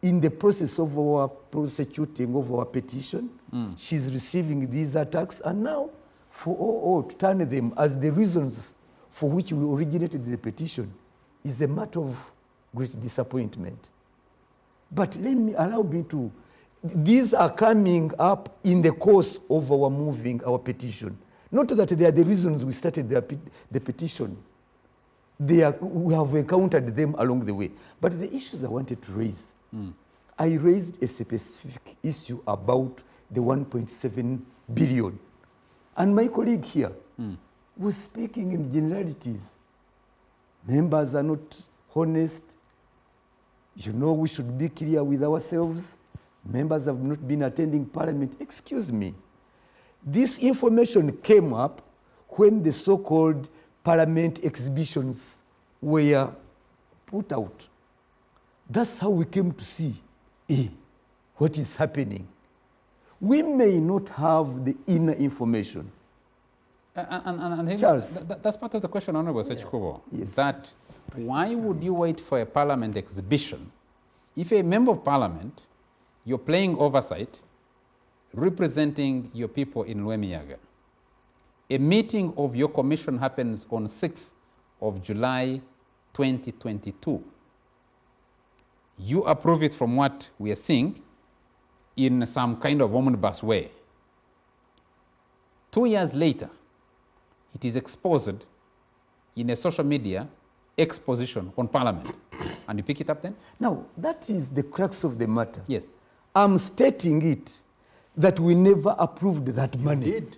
I: in the process of our prosecuting of our petition, she's receiving these attacks, and now for to turn them as the reasons for which we originated the petition is a matter of great disappointment. But allow me to, these are coming up in the course of our moving our petition. Not that they are the reasons we started the petition. We have encountered them along the way. But the issues I wanted to raise, I raised a specific issue about the 1.7 billion. And my colleague here was speaking in generalities. Members are not honest. You know, we should be clear with ourselves. Members have not been attending Parliament. Excuse me. This information came up when the so-called Parliament exhibitions were put out. That's how we came to see what is happening. We may not have the inner information.
H: And
I: Charles.
H: That's part of the question, Honorable Sechikubo.
I: Yes.
H: That why would you wait for a Parliament exhibition if a member of Parliament, you're playing oversight, representing your people in Lwemiyaga? A meeting of your commission happens on 6th of July 2022. You approve it from what we are seeing in some kind of omnibus way. 2 years later, it is exposed in a social media exposition on Parliament. And you pick it up then?
I: Now, that is the crux of the matter.
H: Yes.
I: I'm stating it that we never approved that money.
K: You did.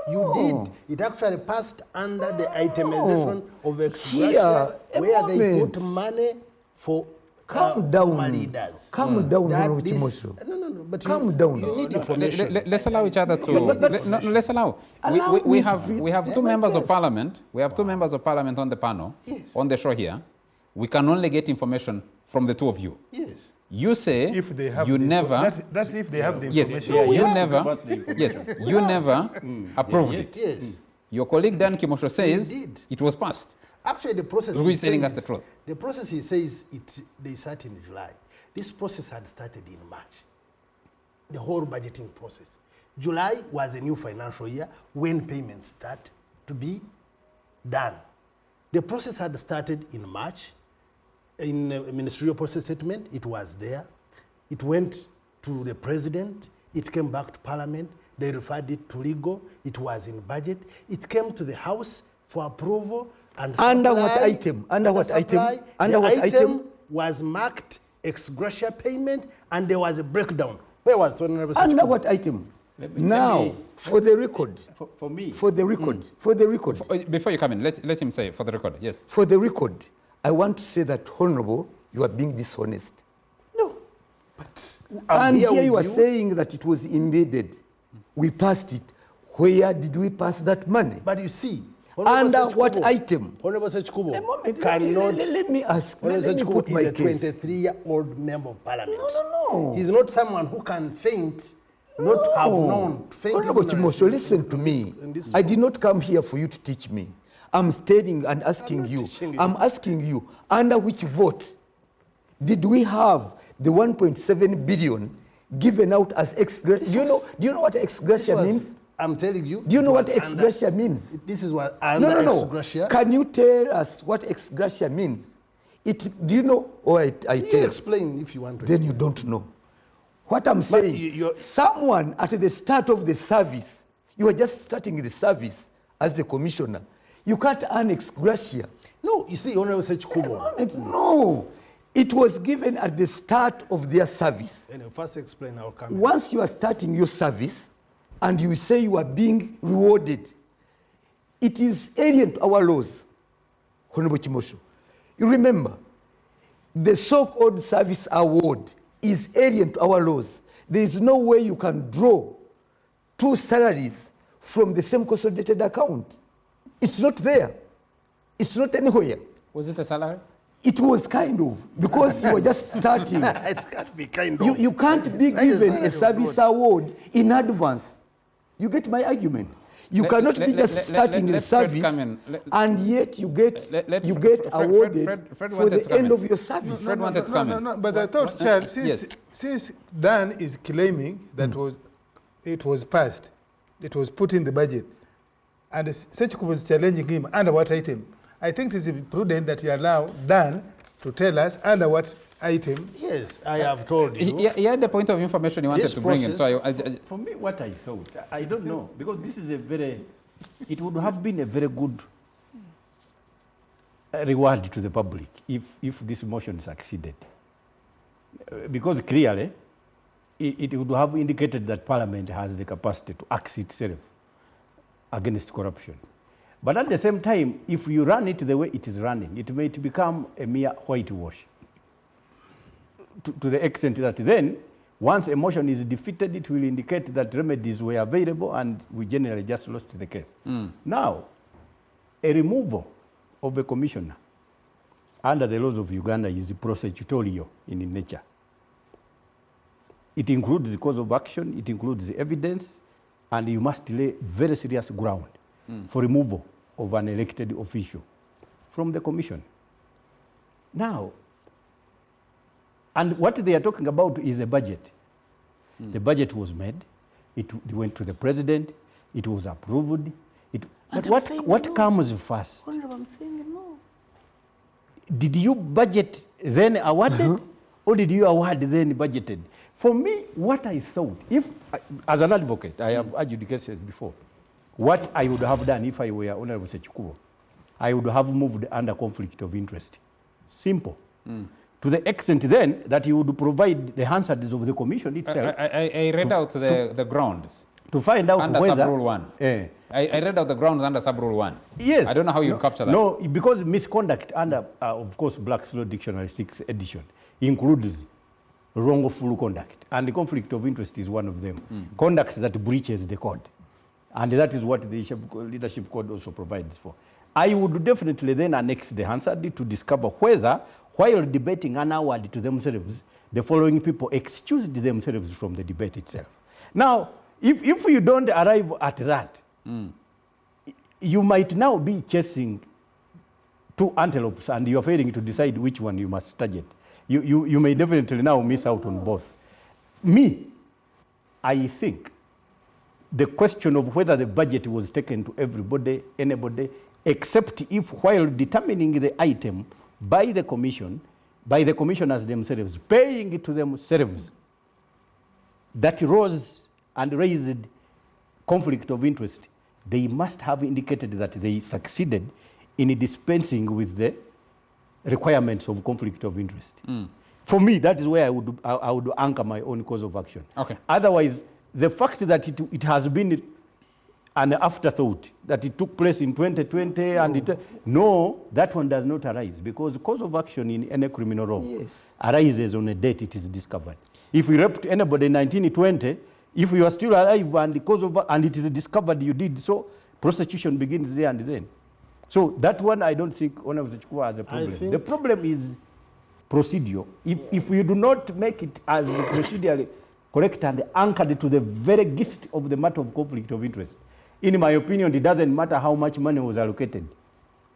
K: You did. It actually passed under the itemization of expenditure where they put money for
I: calm down.
K: Leaders.
I: Calm down,
K: No,
I: but calm down.
K: You need information.
H: Let's allow each other to. Let's allow. We have two members of Parliament. We have two members of Parliament on the panel, on the show here. We can only get information from the two of you.
K: Yes.
H: You say
G: if they have
H: you never.
G: That's if they have the
H: yes,
G: information.
H: you never. Yes, you never approved it.
K: Yes.
H: Your colleague Dan Kimosho says it was passed.
K: Actually, the process.
H: Who is telling us the truth?
K: The process he says they start in July. This process had started in March. The whole budgeting process. July was a new financial year when payments start to be done. The process had started in March. In a ministerial process statement, it was there. It went to the president. It came back to Parliament. They referred it to legal. It was in budget. It came to the House for approval and
I: Under
K: supply.
I: what item? Under what item?
K: Supply.
I: Under
K: the
I: what
K: item
I: item?
K: was marked ex gratia payment, and there was a breakdown. Where was Honorable
I: Under
K: Sachiko?
I: what item?
L: Let
I: Now,
L: me-
I: for the record,
L: For me,
I: for the record, for the record,
H: Before you come in, let him say for the record. Yes.
I: for the record, I want to say that, Honorable, you are being dishonest.
K: No. But I'm
I: And here
K: with
I: you are saying that it was embedded. We passed it. Where did we pass that money?
K: But you see,
I: Under what item?
K: Honorable Sachikubo
I: A moment,
K: cannot.
I: let me ask.
K: Honorable
I: Let me
K: Sachikubo
I: put my
K: is a
I: case.
K: 23-year-old member of parliament.
I: No.
K: He's not someone who can faint, not have known. Faint
I: Honorable
K: ignorance
I: Chimosho, listen to me.
K: in this
I: I did not come here for you to teach me. I'm stating and asking
K: not
I: you.
K: teaching you.
I: I'm asking you, under which vote did we have the 1.7 billion given out as ex gratia? Do you know what ex gratia means?
K: I'm telling you.
I: Do you know
K: it
I: what
K: was
I: ex
K: under-
I: gratia means?
K: This is what under
I: No.
K: ex gratia.
I: Can you tell us what ex gratia means? Do you know? Oh, I
K: You
I: tell.
K: explain if you want to.
I: Then you don't know. What I'm saying, someone at the start of the service, you are just starting the service as the commissioner. You can't earn ex gratia.
K: No, you see, Honorable Sachikubo.
I: No. It was given at the start of their service.
K: And first explain our comment.
I: Once you are starting your service and you say you are being rewarded, it is alien to our laws, Honorable Chimosho. You remember, the so-called service award is alien to our laws. There is no way you can draw two salaries from the same consolidated account. It's not there. It's not anywhere.
H: Was it a salary?
I: It was kind of, because you were just starting.
K: It can't be kind of.
I: You can't be
K: It's a
I: given
K: salary
I: a service award in advance. You get my argument? You cannot be just starting the service and yet you get awarded for the end of your service.
H: Fred wanted to come in.
G: No, but I thought, Charles, since Dan is claiming that it was passed, it was put in the budget, and Sachiko was challenging him under what item, I think it is prudent that you allow Dan to tell us under what item.
K: Yes, I have told you.
H: He had the point of information he wanted
K: This
H: to bring in. So
L: for me, what I thought, I don't know, because this is it would have been a very good reward to the public if this motion succeeded. Because clearly, it would have indicated that Parliament has the capacity to act itself against corruption. But at the same time, if you run it the way it is running, it may become a mere whitewash. To the extent that then, once a motion is defeated, it will indicate that remedies were available and we generally just lost the case. Now, a removal of a commissioner under the laws of Uganda is prosecutorial in nature. It includes the cause of action, it includes the evidence, and you must lay very serious ground for removal of an elected official from the commission. Now, and what they are talking about is a budget. The budget was made, it went to the president, it was approved. But what comes first?
D: Honorable, I'm saying no.
L: Did you budget then awarded, or did you award then budgeted? For me, what I thought, as an advocate, I have argued cases before, what I would have done if I were Honorable Sachikubo, I would have moved under conflict of interest. Simple. To the extent then that you would provide the Hansards of the commission itself.
H: I read out the grounds.
L: To find out
H: under
L: whether...
H: Sub-Rule 1. I read out the grounds under Sub-Rule 1.
L: Yes.
H: I don't know how you capture that.
L: No, because misconduct under, of course, Black's Law Dictionary 6th edition includes wrongful conduct. And the conflict of interest is one of them. Conduct that breaches the code. And that is what the leadership code also provides for. I would definitely then annex the Hansard to discover whether, while debating an award to themselves, the following people excused themselves from the debate itself. Now, if you don't arrive at that, you might now be chasing two antelopes and you're failing to decide which one you must target. You may definitely now miss out on both. I think the question of whether the budget was taken to everybody, anybody, except if while determining the item by the commissioners themselves, paying it to themselves, that rose and raised conflict of interest, they must have indicated that they succeeded in dispensing with the requirements of conflict of interest. For me, that is where I would anchor my own cause of action.
H: Okay.
L: Otherwise, the fact that it has been an afterthought, that it took place in 2020, and no, that one does not arise, because cause of action in any criminal law arises on a date it is discovered. If we raped anybody in 1920, if you are still alive and it is discovered you did so, prosecution begins there and then. So that one, I don't think one of the Chukwu has a problem. The problem is procedural. If you do not make it as procedurally correct and anchored to the very gist of the matter of conflict of interest, in my opinion, it doesn't matter how much money was allocated.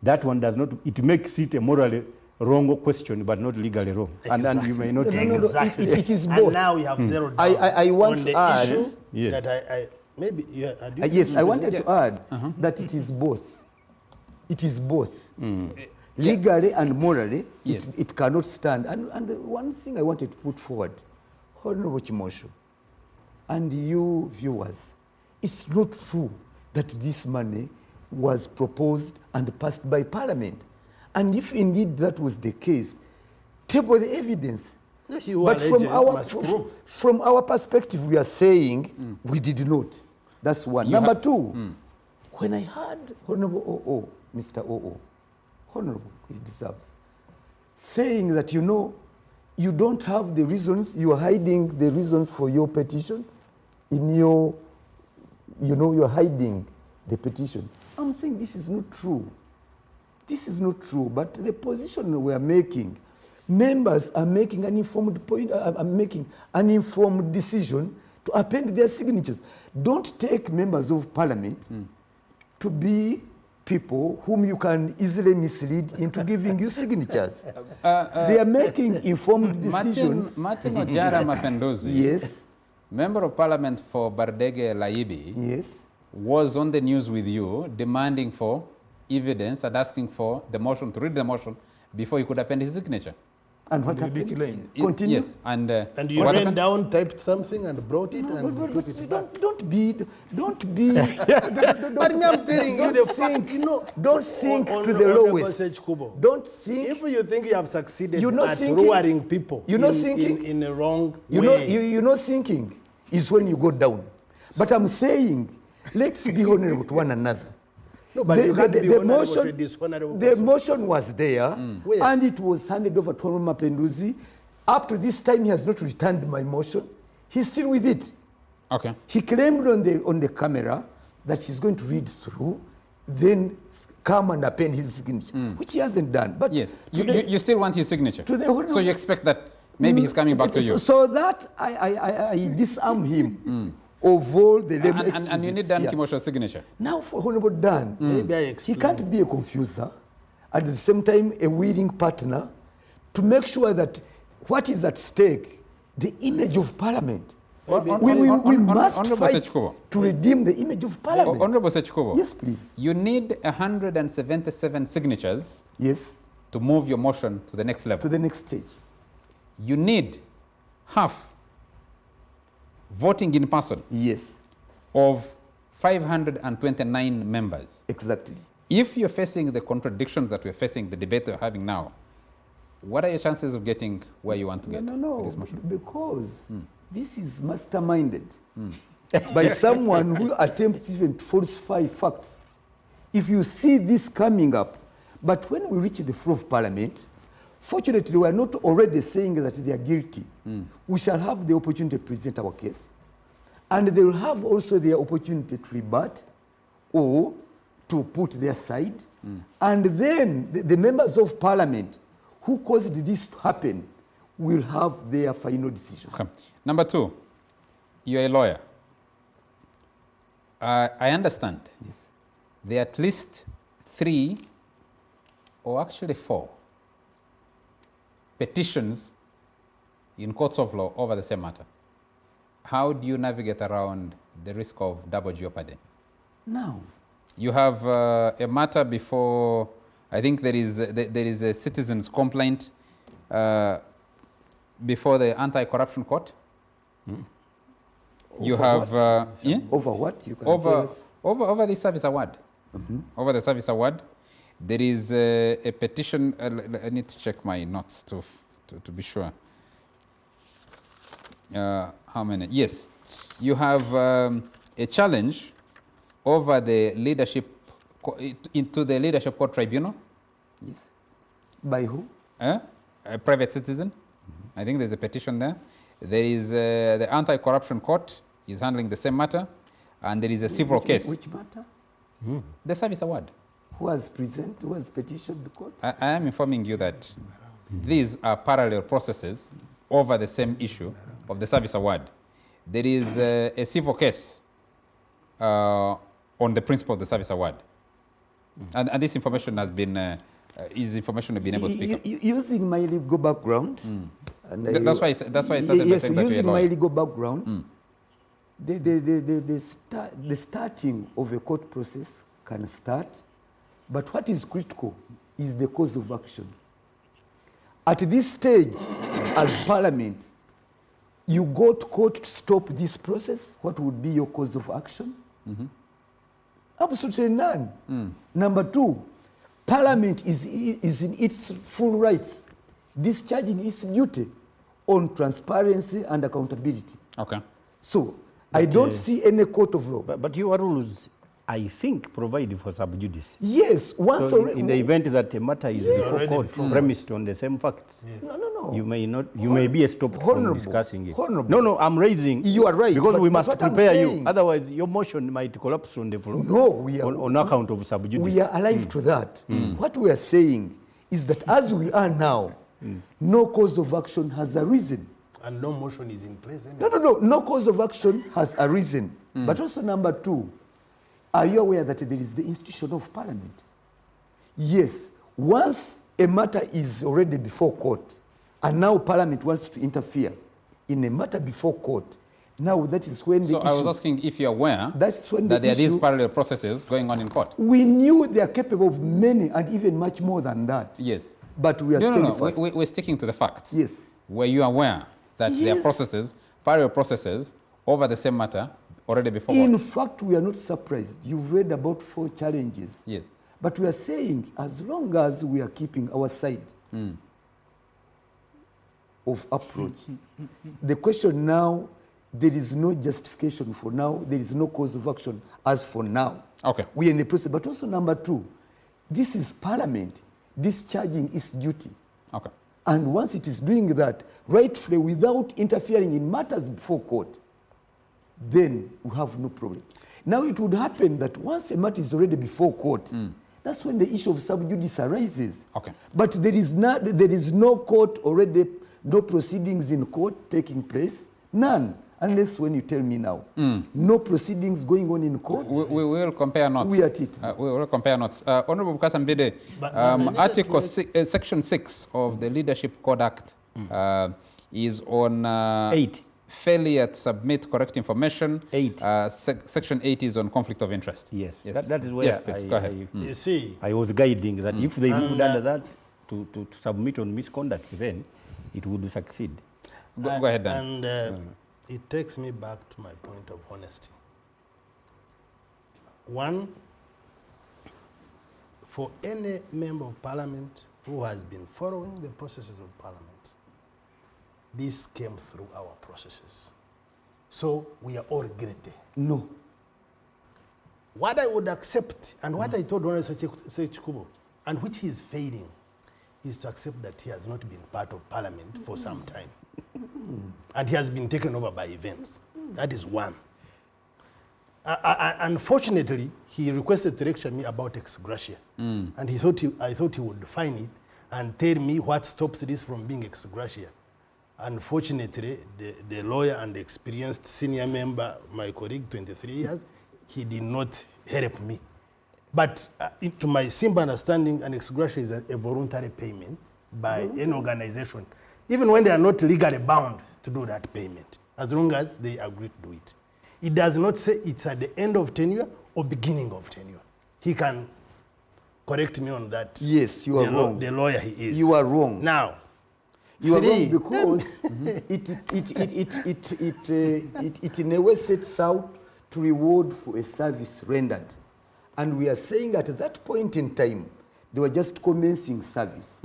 L: That one does not, it makes it a morally wrong question, but not legally wrong.
K: Exactly.
L: And you may not.
K: Exactly.
B: It is both.
K: And now we have zeroed down
B: I want
K: on
B: to
K: the
B: add
K: issue that I maybe,
B: yes, I wanted to add that it is both. It is both. Legally and morally, it cannot stand. And the one thing I wanted to put forward, Honorable Chimosho, and you viewers, it's not true that this money was proposed and passed by Parliament. And if indeed that was the case, table the evidence. But from our perspective, we are saying we did not. That's one. Number two, when I heard Honorable O.O., Mr. O.O., Honorable, he deserves, saying that, you don't have the reasons, you are hiding the reasons for your petition in your, you're hiding the petition. I'm saying this is not true. This is not true, but the position we are making, members are making an informed decision to append their signatures. Don't take members of parliament to be people whom you can easily mislead into giving you signatures. They are making informed decisions.
H: Martin Ojara Mapenduzi,
B: yes,
H: member of parliament for Bardege Laibi,
B: yes,
H: was on the news with you demanding for evidence and asking for the motion, to read the motion before he could append his signature.
B: And what happened? Continue.
H: Yes, and
K: you ran down, typed something, and brought it, and took it back.
B: Don't be.
K: But I'm telling you the fact.
B: Don't sink to the lowest. Don't sink.
K: If you think you have succeeded at lowering people, in a wrong way.
B: Sinking is when you go down. So, but I'm saying, let's be honorable to one another.
K: No, but you can't be honorable to a dishonorable person.
B: The motion was there, and it was handed over to Honorable Mapenduzi. Up to this time, he has not returned my motion. He's still with it.
H: Okay.
B: He claimed on the camera that he's going to read through, then come and append his signature, which he hasn't done. But
H: yes, you still want his signature.
B: So
H: you expect that maybe he's coming back to you.
B: So that I disarm him. Of all the
H: and you need Dan Kimosho's signature.
B: Now for Honorable Dan, he can't be a confuser, at the same time a willing partner, to make sure that what is at stake, the image of Parliament. We must fight to redeem the image of Parliament.
H: Honorable Sechikubo.
B: Yes, please.
H: You need 177 signatures.
B: Yes.
H: To move your motion to the next level.
B: To the next stage.
H: You need half voting in person.
B: Yes.
H: Of 529 members.
B: Exactly.
H: If you're facing the contradictions that we're facing, the debate we're having now, what are your chances of getting where you want to get with this motion?
B: Because this is masterminded by someone who attempts even to falsify facts. If you see this coming up, but when we reach the floor of Parliament, fortunately, we are not already saying that they are guilty. We shall have the opportunity to present our case, and they will have also the opportunity to rebut or to put their side. And then the members of Parliament who caused this to happen will have their final decision.
H: Okay. Number two, you're a lawyer. I understand.
B: Yes.
H: There are at least 3 or actually 4 petitions in courts of law over the same matter. How do you navigate around the risk of double jeopardy?
B: Now,
H: you have a matter before, I think there is a citizen's complaint before the anti-corruption court. You
I: Over
H: have
I: over what? You can
H: over
I: tell us.
H: over the service award. Over the service award, there is a petition. I need to check my notes to be sure. How many? Yes, you have a challenge over the leadership into the leadership court tribunal.
I: Yes. By who?
H: A private citizen. I think there's a petition there. There is the anti-corruption court is handling the same matter, and there is a civil case.
I: Which matter?
H: The service award.
I: Who has petitioned the court?
H: I am informing you that these are parallel processes over the same issue of the service award. There is a civil case on the principle of the service award. And this information has been, is information we've been able to pick up.
I: Using my legal background, and
H: that's why I started by saying that
I: using my legal background, the starting of a court process can start, but what is critical is the cause of action. At this stage, as Parliament, you go to court to stop this process, what would be your cause of action? Absolutely none. Number two, Parliament is in its full rights, discharging its duty on transparency and accountability.
H: Okay.
I: So, I don't see any court of law.
L: But your rules, I think, provide for sub judice.
I: Yes, once
L: so
I: already.
L: In the event that a matter is before court, premised on the same facts.
I: Yes. No.
L: You may not. You may be stopped from discussing it.
I: Honorable.
L: No, I'm raising.
I: You are right.
L: Because we must prepare you.
I: Saying,
L: otherwise, your motion might collapse on the floor.
I: No, we are
L: on account of sub judice.
I: We are alive to that. What we are saying is that as we are now, no cause of action has arisen.
K: And no motion is in place anyway.
I: No cause of action has arisen. But also number two, are you aware that there is the institution of Parliament? Yes, once a matter is already before court, and now Parliament wants to interfere in a matter before court, now that is when the
H: So I was asking if you're aware
I: that's when
H: that there are these parallel processes going on in court.
I: We knew they are capable of many and even much more than that.
H: Yes.
I: But we are
H: No. We're sticking to the facts.
I: Yes.
H: Were you aware that there are processes, parallel processes, over the same matter already before court?
I: In fact, we are not surprised. You've read about 4 challenges.
H: Yes.
I: But we are saying, as long as we are keeping our side of approach, the question now, there is no justification for now, there is no cause of action as for now.
H: Okay.
I: We are in the process. But also number two, this is Parliament discharging its duty.
H: Okay.
I: And once it is doing that, rightfully, without interfering in matters before court, then we have no problem. Now it would happen that once a matter is already before court, that's when the issue of sub judice arises.
H: Okay.
I: But there is no court already, no proceedings in court taking place, none. Unless when you tell me now, no proceedings going on in court.
H: We will compare notes.
I: We are it.
H: We will compare notes. Honorable Bukasambide, Article Section 6 of the Leadership Code Act is on
L: 8.
H: Failure to submit correct information.
L: 8.
H: Section 8 is on conflict of interest.
L: Yes.
H: Yes.
L: That is where
H: yes, please. Go ahead.
K: You see,
L: I was guiding that if they moved under that to submit on misconduct, then it would succeed.
H: Go ahead, Dan.
K: And it takes me back to my point of honesty. One, for any member of Parliament who has been following the processes of Parliament, this came through our processes. So we are all guilty.
I: No.
K: What I would accept, and what I told Honorable Sechikubo, and which he is failing, is to accept that he has not been part of Parliament for some time. And he has been taken over by events. That is one. Unfortunately, he requested to lecture me about ex gratia. And I thought he would find it and tell me what stops this from being ex gratia. Unfortunately, the lawyer and the experienced senior member, my colleague, 23 years, he did not help me. But to my simple understanding, an ex gratia is a voluntary payment by an organization, even when they are not legally bound to do that payment, as long as they agree to do it. It does not say it's at the end of tenure or beginning of tenure. He can correct me on that.
I: Yes, you are wrong.
K: The lawyer he is.
I: You are wrong.
K: Now,
I: You are
K: Three.
I: wrong because it in a way sets out to reward for a service rendered. And we are saying at that point in time, they were just commencing service.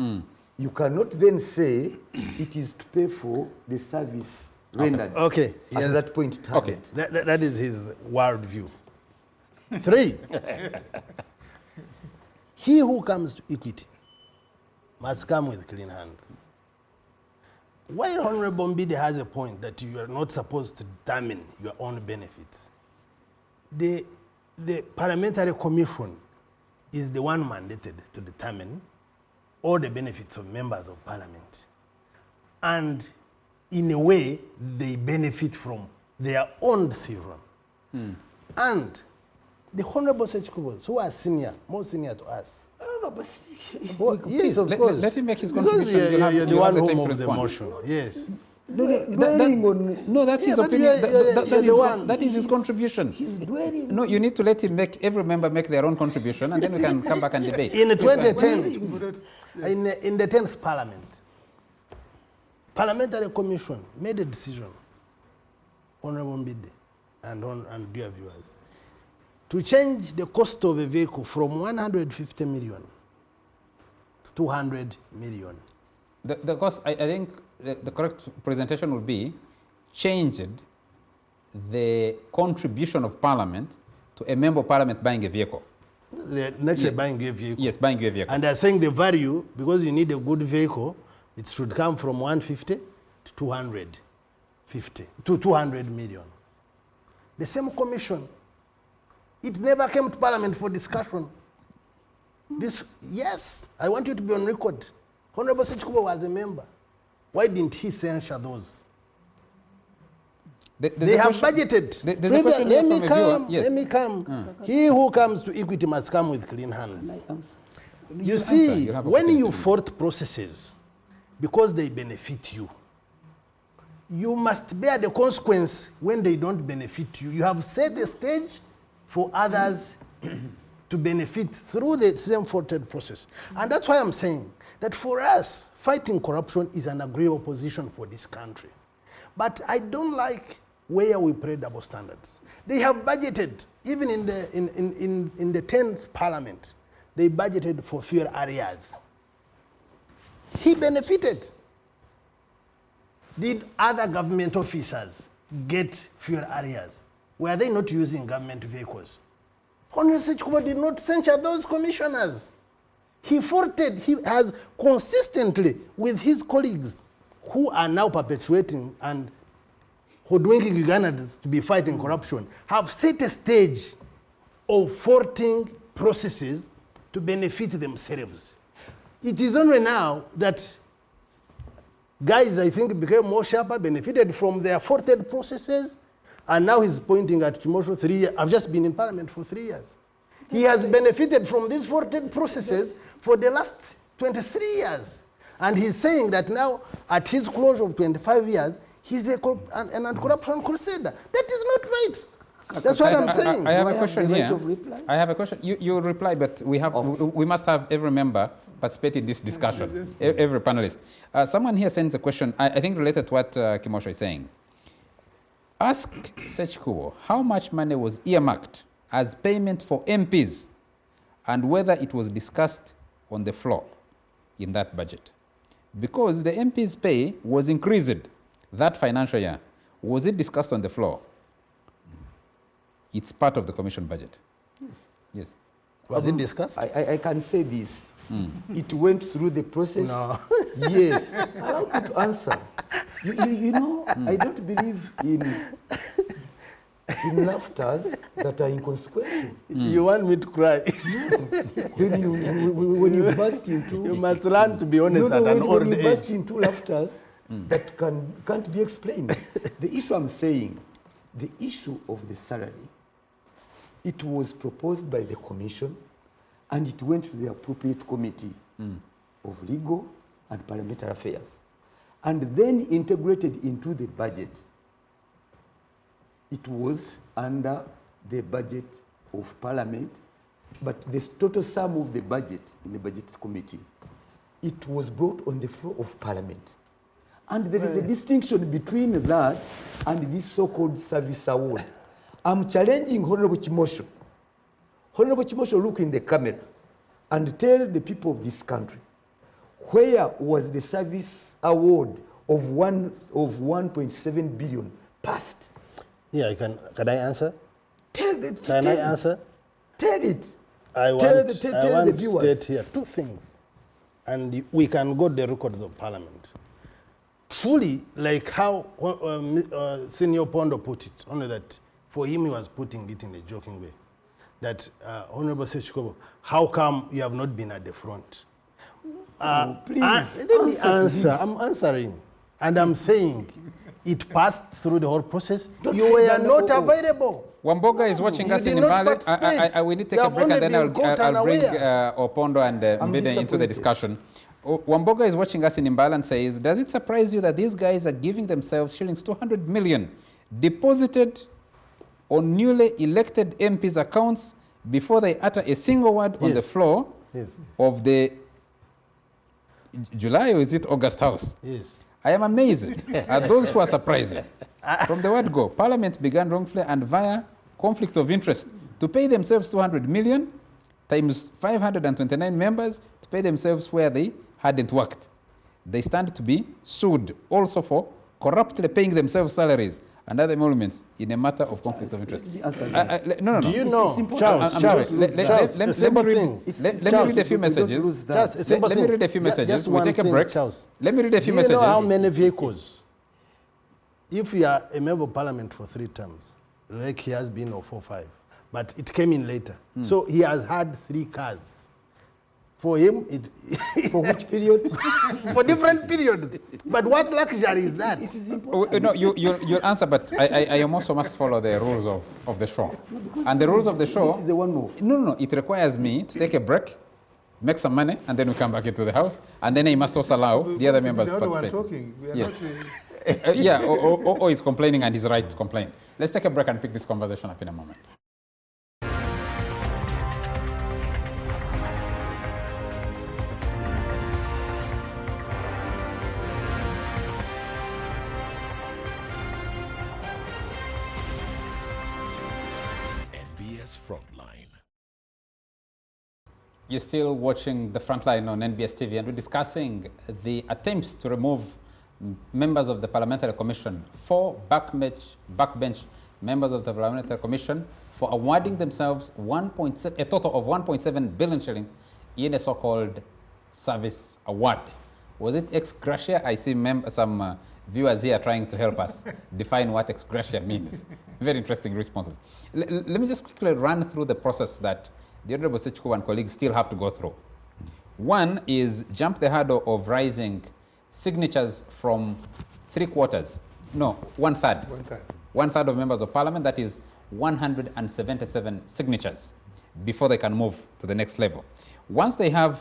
I: You cannot then say it is to pay for the service rendered.
K: Okay.
I: At
K: Yes.
I: that point target.
K: That is his world view. 3, he who comes to equity must come with clean hands. While Honorable Mbide has a point that you are not supposed to determine your own benefits, the Parliamentary Commission is the one mandated to determine all the benefits of members of Parliament. And in a way, they benefit from their own decision. And the Honorable Sechikubos, who are senior, more senior to us. Yes, of course.
H: Let him make his
K: because
H: contribution.
K: you're the one who moved the
H: respond.
K: motion. Yes.
H: That's his
K: but
H: opinion.
K: you're the one.
H: That is his contribution. No, you need to let him every member make their own contribution, and then we can come back and debate.
K: In 2010, in the 10th Parliament, Parliamentary Commission made a decision, Honorable Mbide and dear viewers, to change the cost of a vehicle from 150 million to 200 million.
H: The cost, I think the correct presentation would be changed the contribution of Parliament to a member of Parliament buying a vehicle.
K: Buying a vehicle.
H: Yes, buying a vehicle.
K: And they're saying the value, because you need a good vehicle, it should come from 150 to 250 to 200 million. The same commission, it never came to Parliament for discussion. Yes, I want you to be on record. Honorable Sechikubo was a member. Why didn't he censure those? They have budgeted. Let me come. He who comes to equity must come with clean hands. You see, when you fault processes because they benefit you, you must bear the consequence when they don't benefit you. You have set the stage for others to benefit through the same faulted process. And that's why I'm saying that for us, fighting corruption is an agreeable position for this country. But I don't like where we play double standards. They have budgeted, even in the 10th Parliament, they budgeted for fuel areas. He benefited. Did other government officers get fuel areas? Were they not using government vehicles? Honorable Sechikubo did not censure those commissioners. He faulted, he has consistently with his colleagues who are now perpetuating and hoodwinking Ugandans to be fighting corruption, have set a stage of faulting processes to benefit themselves. It is only now that guys, I think, became more sharper, benefited from their faulted processes, and now he's pointing at Chimosho 3 years. I've just been in Parliament for 3 years. He has benefited from these faulted processes for the last 23 years. And he's saying that now, at his closure of 25 years, he's an anti-corruption crusader. That is not right. That's what I'm saying.
H: I have a question here. I have a question. You reply, but we must have every member participate in this discussion, every panelist. Someone here sends a question, I think related to what Kimosho is saying. Ask Sechikubo how much money was earmarked as payment for MPs and whether it was discussed on the floor in that budget. Because the MPs' pay was increased that financial year. Was it discussed on the floor? It's part of the commission budget. Yes.
K: Was it discussed?
I: I can say this. It went through the process. No. Yes. Allow me to answer. You know, I don't believe in laughters that are inconsequential.
K: You want me to cry?
I: No. When you burst into...
K: You must learn to be honest at an old age.
I: When you burst into laughters that can't be explained. The issue I'm saying, the issue of the salary, it was proposed by the commission and it went to the appropriate committee of legal and parliamentary affairs and then integrated into the budget. It was under the budget of Parliament, but the total sum of the budget in the budget committee, it was brought on the floor of Parliament. And there is a distinction between that and this so-called service award. I'm challenging Honorable Chimosho. Honorable Chimosho, look in the camera and tell the people of this country, where was the service award of 1.7 billion passed?
K: Yeah, can I answer?
I: Can
K: I answer?
I: Tell it.
K: I want
I: tell the
K: to
I: viewers.
K: state here two things, and we can go to the records of Parliament. Truly, like how Senior Pondo put it, only that for him he was putting it in a joking way, that Honorable Sechikobo, how come you have not been at the front?
I: Please,
K: let me answer. I'm answering. And I'm saying it passed through the whole process. You were not available.
H: Wamboga is watching us in Mbale. We need to take a break and then I'll bring Opondo and Mbede into the discussion. Wamboga is watching us in Mbale and says, does it surprise you that these guys are giving themselves shillings 200 million deposited on newly elected MPs' accounts before they utter a single word on the floor of the July, or is it August House?
K: Yes.
H: I am amazed at those who are surprising. From the word go, Parliament began wrongfully and via conflict of interest to pay themselves 200 million times 529 members to pay themselves where they hadn't worked. They stand to be sued also for corruptly paying themselves salaries and other emoluments in a matter of conflict of interest. No.
K: Do you know, Charles,
H: let me read a few messages. Let me read a few messages. We take a break. Let me read a few messages.
K: Do you know how many vehicles, if you are a member of Parliament for 3 terms, like he has been, or 4 or 5, but it came in later. So he has had 3 cars. For him,
I: for which period?
K: For different periods. But what luxury is that?
I: It is important.
H: No, you'll answer, but I also must follow the rules of the show. And the rules of the show...
I: This is the one move.
H: No, it requires me to take a break, make some money, and then we come back into the house. And then he must also allow the other members to participate.
G: We are
H: Yeah.
G: not really...
H: Yeah, or he's complaining and he's right to complain. Let's take a break and pick this conversation up in a moment.
A: NBS Frontline.
H: You're still watching the Frontline on NBS TV, and we're discussing the attempts to remove members of the Parliamentary Commission, 4 backbench members of the Parliamentary Commission, for awarding themselves a total of 1.7 billion shillings in a so-called service award. Was it ex gratia? I see some viewers here trying to help us define what ex gratia means. Very interesting responses. Let me just quickly run through the process that the Honorable Sechikobo and colleagues still have to go through. One is jump the hurdle of rising signatures from 1/3 of members of Parliament, that is 177 signatures, before they can move to the next level. Once they have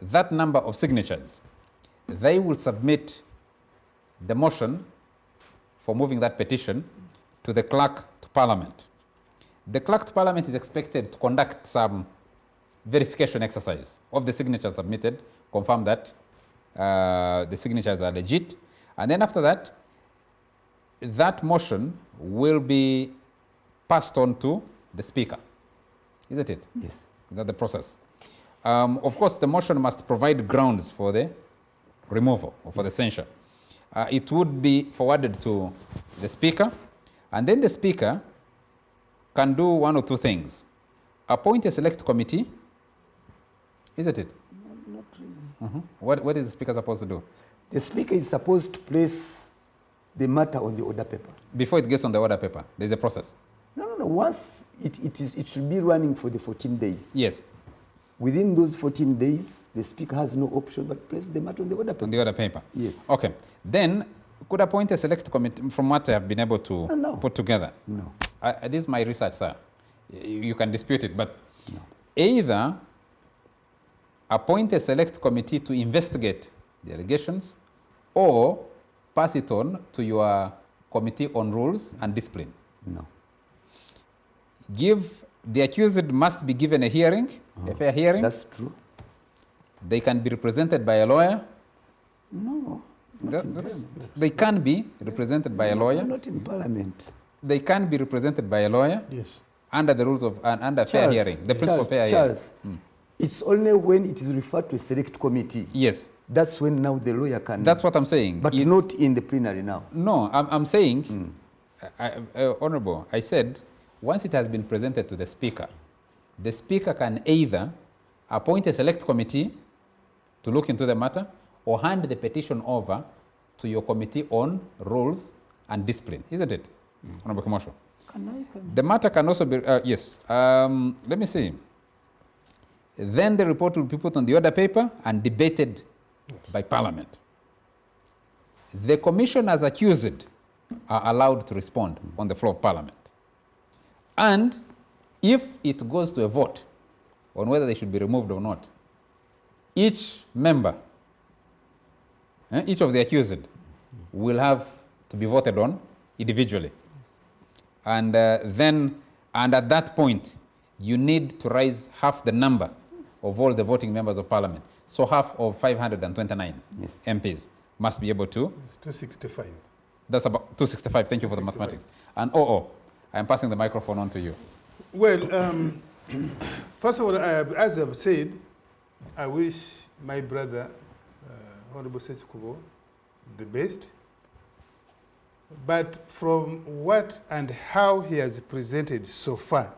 H: that number of signatures, they will submit the motion for moving that petition to the clerk to Parliament. The clerk to Parliament is expected to conduct some verification exercise of the signatures submitted, confirm that the signatures are legit, and then after that, that motion will be passed on to the Speaker. Isn't it?
I: Yes.
H: Is that the process? Of course, the motion must provide grounds for the removal or for the censure. It would be forwarded to the Speaker, and then the Speaker can do 1 or 2 things. Appoint a select committee, isn't it?
I: No, not really.
H: What is the Speaker supposed to do?
I: The Speaker is supposed to place the matter on the order paper.
H: Before it gets on the order paper, there's a process.
I: No. Once it should be running for the 14 days.
H: Yes.
I: Within those 14 days, the Speaker has no option but place the matter on the order paper.
H: On the order paper?
I: Yes.
H: Okay. Then, could appoint a select committee from what I have been able to put together?
I: No.
H: This is my research, sir. You can dispute it, but
I: no.
H: Either appoint a select committee to investigate the allegations, or pass it on to your committee on rules and discipline.
I: No.
H: The accused must be given a hearing, a fair hearing.
I: That's true.
H: They can be represented by a lawyer.
I: No.
H: They can be represented by a lawyer.
I: Not in Parliament.
H: They can be represented by a lawyer.
K: Yes.
H: Under the rules of under fair hearing, the principle of fair hearing.
I: It's only when it is referred to a select committee.
H: Yes.
I: That's when now the lawyer can.
H: That's what I'm saying.
I: But not in the plenary now.
H: No, I'm saying, Honorable, I said, once it has been presented to the Speaker can either appoint a select committee to look into the matter or hand the petition over to your committee on rules and discipline, isn't it, Honorable Commercial? The matter can also be, yes, let me see. Then the report will be put on the order paper and debated by Parliament. The commissioners accused are allowed to respond on the floor of Parliament. And if it goes to a vote on whether they should be removed or not, each member, each of the accused will have to be voted on individually. And then, at that point, you need to raise half the number of all the voting members of Parliament. So half of 529 MPs must be able to.
G: It's 265.
H: That's about 265. Thank you for the mathematics. And I'm passing the microphone on to you.
G: Well, first of all, as I've said, I wish my brother, Honorable Sechikubo, the best. But from what and how he has presented so far,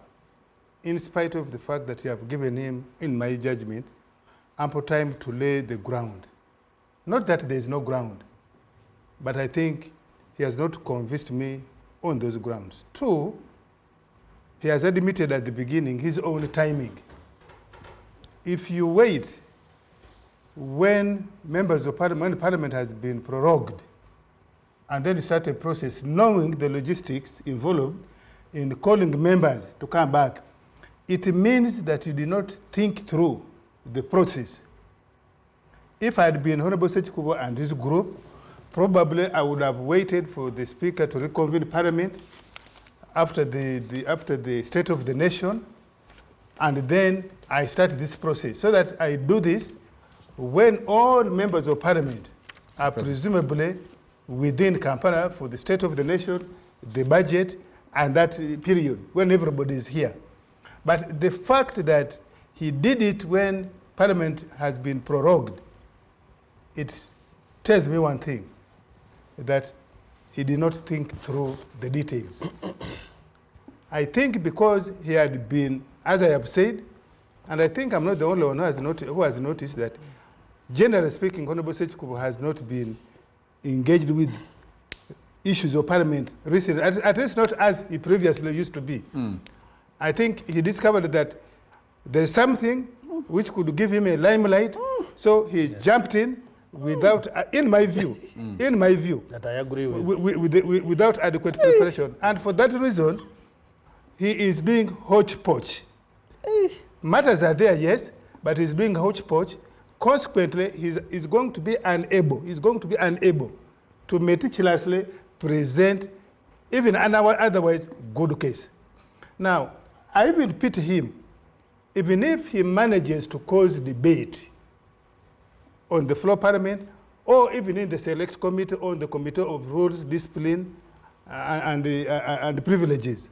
G: in spite of the fact that you have given him, in my judgment, ample time to lay the ground. Not that there is no ground, but I think he has not convinced me on those grounds. Two, he has admitted at the beginning his own timing. If you wait when members of Parliament, when Parliament has been prorogued, and then you start a process knowing the logistics involved in calling members to come back, it means that you did not think through the process. If I had been Honorable Sechikubo and his group, probably I would have waited for the Speaker to reconvene Parliament after the State of the Nation, and then I start this process, so that I do this when all members of Parliament are presumably within Kampala for the State of the Nation, the budget, and that period when everybody is here. But the fact that he did it when Parliament has been prorogued, it tells me one thing, that he did not think through the details. I think because he had been, as I have said, and I think I'm not the only one who has noticed that, generally speaking, Honorable Sechikubo has not been engaged with issues of Parliament recently, at least not as he previously used to be. I think he discovered that there's something which could give him a limelight, so he jumped in without, in my view,
K: that I agree with,
G: without adequate preparation. And for that reason, he is doing hodgepodge. Matters are there, yes, but he's doing hodgepodge. Consequently, he's going to be unable to meticulously present even an otherwise good case. Now, I even pity him, even if he manages to cause debate on the floor of Parliament, or even in the Select Committee, or the Committee of Rules, Discipline, and Privileges.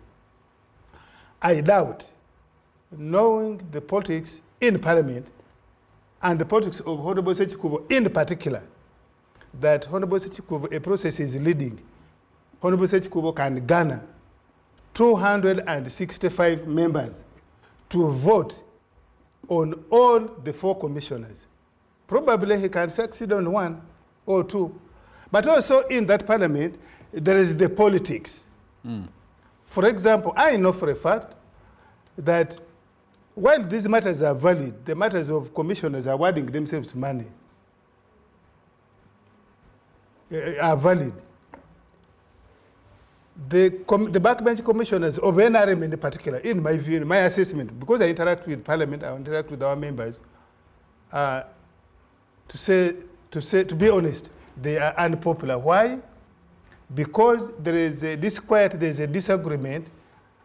G: I doubt, knowing the politics in Parliament, and the politics of Honorable Sechikubo in particular, that Honorable Sechikubo, a process is leading, Honorable Sechikubo can garner 265 members to vote on all the 4 commissioners. Probably he can succeed on 1 or 2. But also in that Parliament, there is the politics. For example, I know for a fact that while these matters are valid, the matters of commissioners awarding themselves money are valid. The backbench commissioners of NRM in particular, in my view, in my assessment, because I interact with Parliament, I interact with our members, to be honest, they are unpopular. Why? Because there is a disquiet, there is a disagreement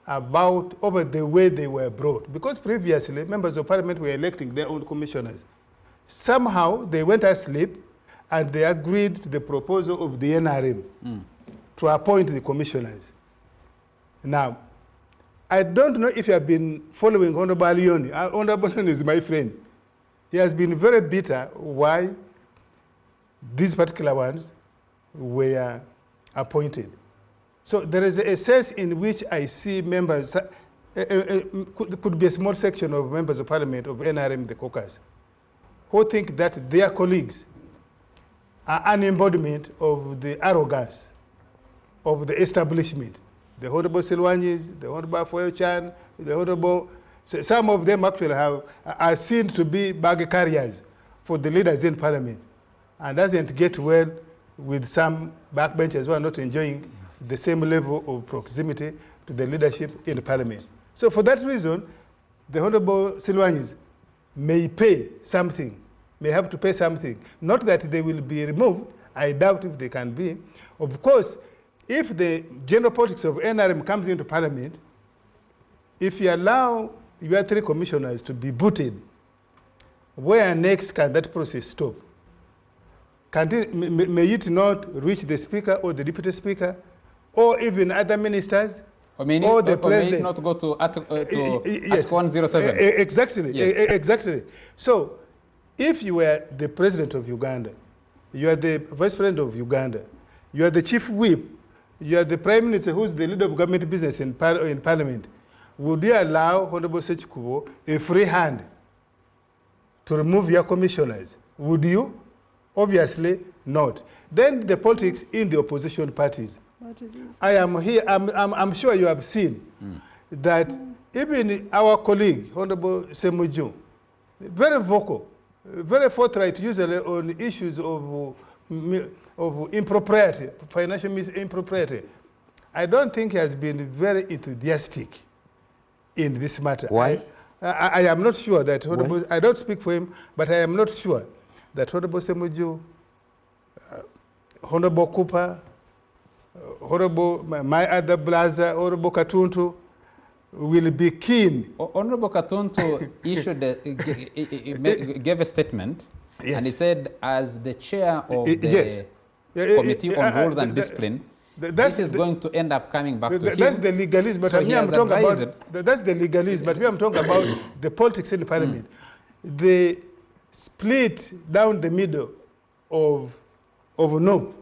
G: over the way they were brought. Because previously, members of Parliament were electing their own commissioners. Somehow, they went asleep, and they agreed to the proposal of the NRM to appoint the commissioners. Now, I don't know if you have been following Honorable Alioni. Honorable Alioni is my friend. He has been very bitter why these particular ones were appointed. So there is a sense in which I see members, could be a small section of members of parliament of NRM, the caucus, who think that their colleagues are an embodiment of the arrogance of the establishment. The Honorable Silwanyis, the Honorable Foyo-chan, the Honorable, some of them actually are seen to be bag carriers for the leaders in parliament, and doesn't get well with some backbenchers who are not enjoying the same level of proximity to the leadership in parliament. So for that reason, the Honorable Silwanyis may pay something, may have to pay something. Not that they will be removed, I doubt if they can be. Of course, if the general politics of NRM comes into parliament, if you allow your 3 commissioners to be booted, where next can that process stop? May it not reach the speaker or the deputy speaker, or even other ministers, or the president? May it
H: not go to Article 107?
G: Exactly, yes. Exactly. So, if you were the president of Uganda, you are the vice president of Uganda, you are the chief whip, you are the prime minister who's the leader of government business in parliament, would you allow Honorable Sechikubo a free hand to remove your commissioners? Would you? Obviously not. Then the politics in the opposition parties. I am here, I'm sure you have seen that even our colleague, Honorable Semuju, very vocal, very forthright usually on issues of impropriety, financial impropriety. I don't think he has been very enthusiastic in this matter.
I: Why?
G: I am not sure that Honorable, I don't speak for him, but I am not sure that Honorable Semuju, Honorable Cooper, Honorable my other brother, Honorable Katuntu, will be keen.
H: Honorable Katuntu issued gave a statement, yes, and he said, as the chair of the
G: yes,
H: Committee on Rules and Discipline, this is going to end up coming back to him.
G: That's the legalist, but so I'm talking about, that's the legalist, but I'm talking about the politics in the parliament. The split down the middle of NOP.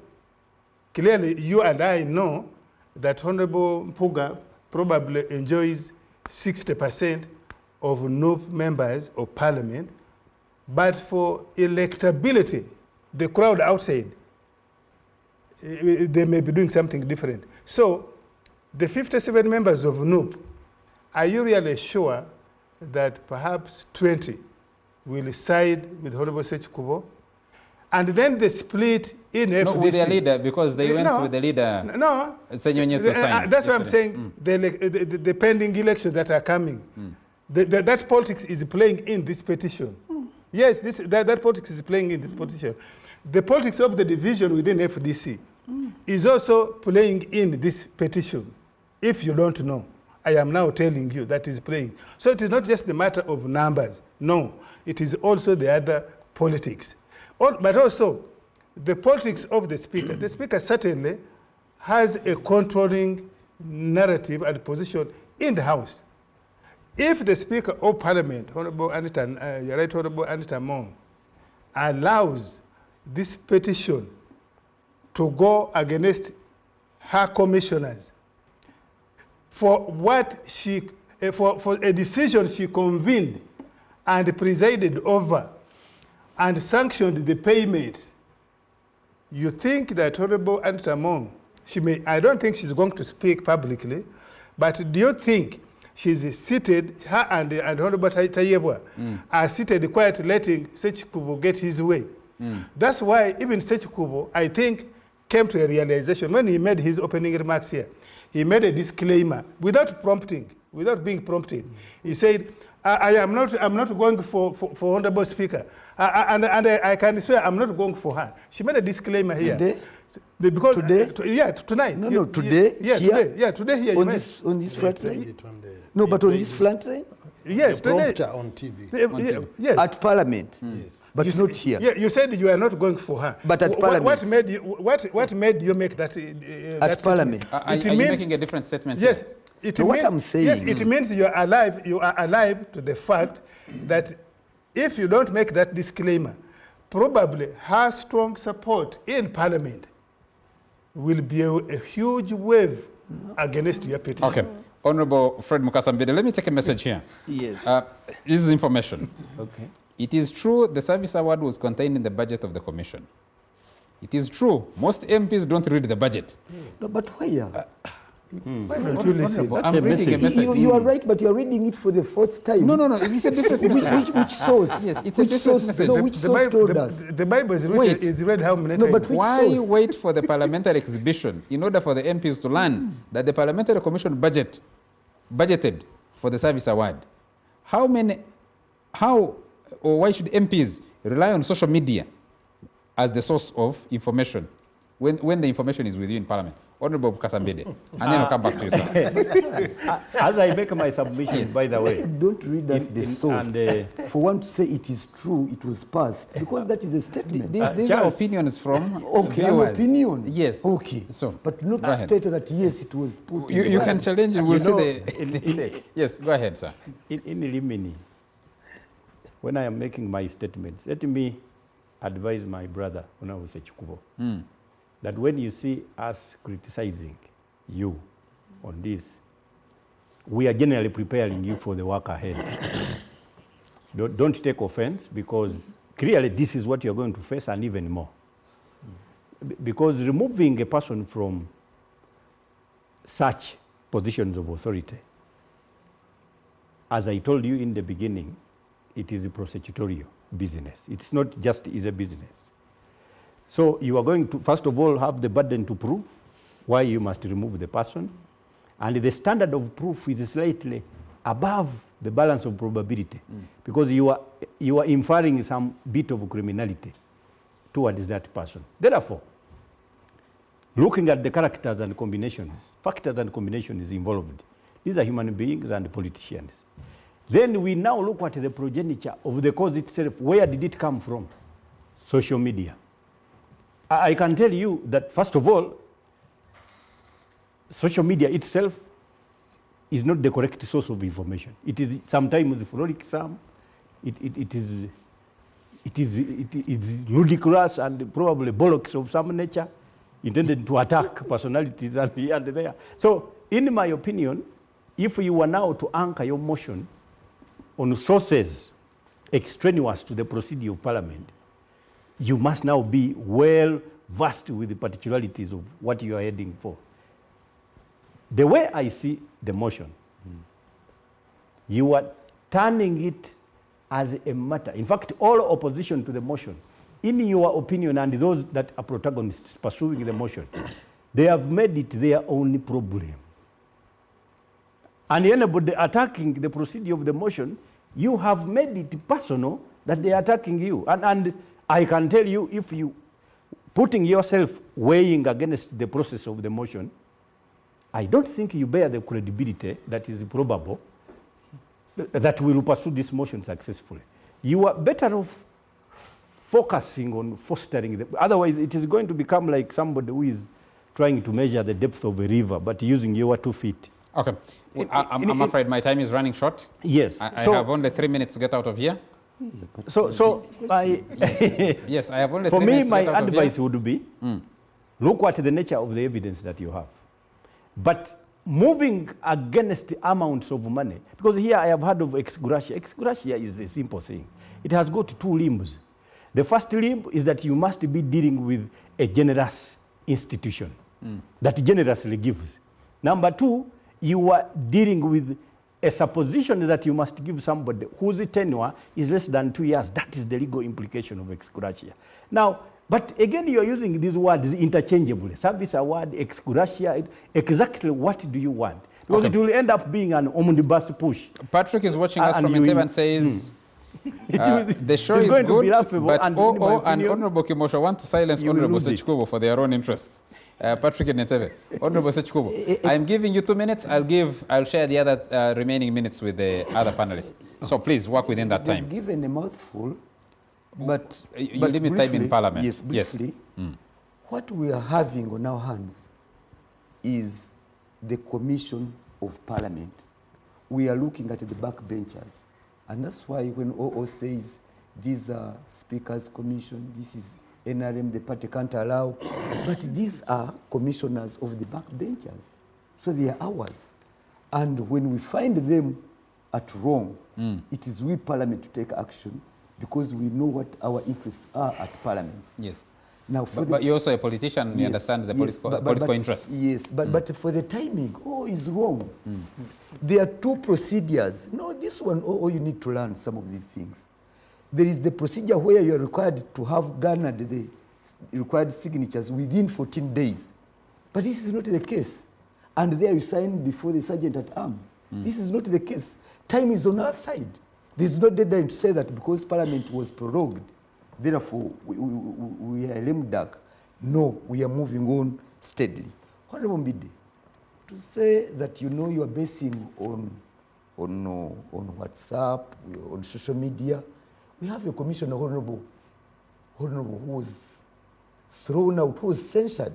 G: Clearly, you and I know that Honorable Mpuga probably enjoys 60% of NOP members of parliament, but for electability, the crowd outside, they may be doing something different. So, the 57 members of NOP, are you really sure that perhaps 20 will side with Honorable Sechikubo? And then they split in FDC.
H: No, with their leader, because they went with the leader.
G: No.
H: To sign.
G: That's why I'm saying the pending elections that are coming. That politics is playing in this petition. Yes, that politics is playing in this petition. The politics of the division within FDC is also playing in this petition. If you don't know, I am now telling you that is playing. So it is not just the matter of numbers. No, it is also the other politics. But also, the politics of the speaker. The speaker certainly has a controlling narrative and position in the House. If the Speaker of Parliament, Honorable Anita, Right Honorable Anita Mong, allows this petition to go against her commissioners for what she, for a decision she convened and presided over and sanctioned the payment, you think that Honorable Anita Mong, she may, I don't think she's going to speak publicly, but do you think she's seated, her and Honorable Tayebwa are seated quietly letting Sechikubo get his way? That's why even Sechikubo, I think, came to a realization when he made his opening remarks here. He made a disclaimer without prompting, without being prompted. He said, I'm not going for Honorable Speaker. And I can swear I'm not going for her. She made a disclaimer here.
I: Today?
G: Because
I: today?
G: Yeah, tonight.
I: No, today?
G: Yeah,
I: here?
G: today. Yeah, today here.
I: On this front line? No, but on this front line?
G: Yes,
K: the prompter on TV.
G: Yes.
B: At Parliament.
K: Yes.
B: But
G: You
B: not
G: see-
B: here.
G: Yeah, you said you are not going for her.
B: But at Parliament.
G: What made you make that?
B: At Parliament.
H: Are you making a different statement?
G: Yes.
H: here?
G: It
B: No,
G: means,
B: what I'm saying-
G: Yes, it means you are alive to the fact that if you don't make that disclaimer, probably her strong support in Parliament will be a huge wave against your petition.
H: Okay. Honorable Fred Mukasambide, let me take a message here.
I: Yes.
H: This is information.
I: Okay.
H: It is true the service award was contained in the budget of the commission. It is true most MPs don't read the budget.
B: No, but where?
G: Why don't you listen?
H: I'm reading a message.
B: You are right, but you are reading it for the fourth time.
H: No, it's a different message.
B: Which source?
H: Yes, it's a
B: which
H: different
B: source?
H: message.
B: No, which source told us?
G: The Bible is read how many
B: No,
G: times?
B: but which
H: Why
B: source?
H: wait for the parliamentary exhibition in order for the MPs to learn that the parliamentary commission budgeted for the service award? Why should MPs rely on social media as the source of information when the information is with you in Parliament? Honorable Kasambede, and then I'll come back to you, sir.
L: As I make my submission, by the way.
B: Don't read us the source.
L: And,
B: for one to say it is true, it was passed, because that is a statement.
H: These are opinions from
B: Okay,
H: viewers.
B: an opinion.
H: Yes.
B: Okay.
H: So,
B: but not
H: go ahead.
B: state that yes, it was put. in the
H: You can
B: budget.
H: challenge it. We'll
L: You know,
H: see the. Yes, go ahead, sir.
L: In limine, when I am making my statements, let me advise my brother, Honorable Sechikubo, that when you see us criticizing you on this, we are generally preparing you for the work ahead. Don't take offense, because clearly this is what you're going to face, and even more. Because removing a person from such positions of authority, as I told you in the beginning, it is a prosecutorial business. It's not just is a business. So you are going to, first of all, have the burden to prove why you must remove the person. And the standard of proof is slightly above the balance of probability, because you are inferring some bit of criminality towards that person. Therefore, looking at the characters and combinations, factors and combinations involved, these are human beings and politicians. Then we now look at the progenitor of the cause itself. Where did it come from? Social media. I can tell you that, first of all, social media itself is not the correct source of information. It is sometimes frolicsome, it is ludicrous and probably bollocks of some nature, intended to attack personalities and here and there. So, in my opinion, if you were now to anchor your motion on sources extraneous to the procedure of Parliament, you must now be well versed with the particularities of what you are heading for. The way I see the motion, you are turning it as a matter. In fact, all opposition to the motion, in your opinion, and those that are protagonists pursuing the motion, they have made it their only problem. And anybody attacking the procedure of the motion, you have made it personal that they are attacking you. And I can tell you, if you putting yourself weighing against the process of the motion, I don't think you bear the credibility that is probable that we will pursue this motion successfully. You are better off focusing on fostering the, otherwise it is going to become like somebody who is trying to measure the depth of a river, but using your 2 feet.
H: Okay. I'm afraid my time is running short.
L: Yes.
H: I have only 3 minutes to get out of here. Yes, I have only 3 minutes to get out of here.
L: For me, my advice would be, look at the nature of the evidence that you have. But moving against the amounts of money, because here I have heard of ex gratia. Ex gratia is a simple thing. It has got 2 limbs. The first limb is that you must be dealing with a generous institution that generously gives. Number 2, you are dealing with a supposition that you must give somebody whose tenure is less than 2 years. That is the legal implication of ex gratia. Now, but again, you are using these words interchangeably. Service award, ex gratia, exactly what do you want? Because it will end up being an omnibus push.
H: Patrick is watching us from Entebbe and says, the show is good, but and Honorable Kimosho want to silence Honorable Sechikubo for their own interests. Patrick Netebe, Honorable Sechkubo, I'm giving you 2 minutes. I'll share the other remaining minutes with the other panelists. So please work within that time.
I: Given a mouthful, but
H: you
I: but
H: limit
I: briefly,
H: time in Parliament.
I: Yes, briefly.
H: Yes.
I: What we are having on our hands is the Commission of Parliament. We are looking at the backbenchers, and that's why when OO says these are Speaker's Commission, this is NRM, the party can't allow, but these are commissioners of the backbenchers, so they are ours. And when we find them at wrong, it is we Parliament to take action because we know what our interests are at Parliament.
H: Yes.
I: Now,
H: but you're also a politician, you understand the political interests.
I: Yes, but for the timing, is wrong. There are two procedures. No, this one, you need to learn some of these things. There is the procedure where you are required to have garnered the required signatures within 14 days. But this is not the case. And there you sign before the sergeant at arms. This is not the case. Time is on our side. There is no deadline to say that because Parliament was prorogued, therefore we are lame duck. No, we are moving on steadily. Honorable Mbide, to say that you are basing on WhatsApp, on social media, we have a commissioner, Honorable, who was thrown out, who was censured.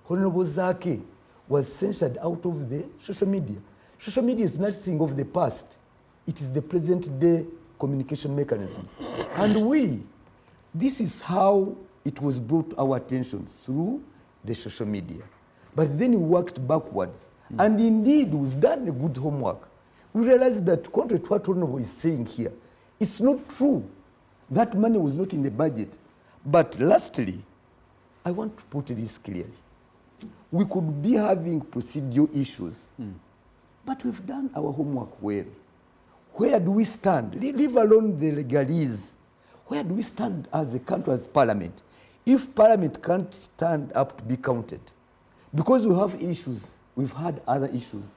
I: Honorable Zaki was censured out of the social media. Social media is nothing of the past. It is the present day communication mechanisms. And this is how it was brought to our attention through the social media. But then we worked backwards. And indeed, we've done a good homework. We realized that contrary to what Honorable is saying here, it's not true. That money was not in the budget. But lastly, I want to put this clearly. We could be having procedural issues, but we've done our homework well. Where do we stand? Leave alone the legalese. Where do we stand as a country, as Parliament? If Parliament can't stand up to be counted, because we have issues, we've had other issues,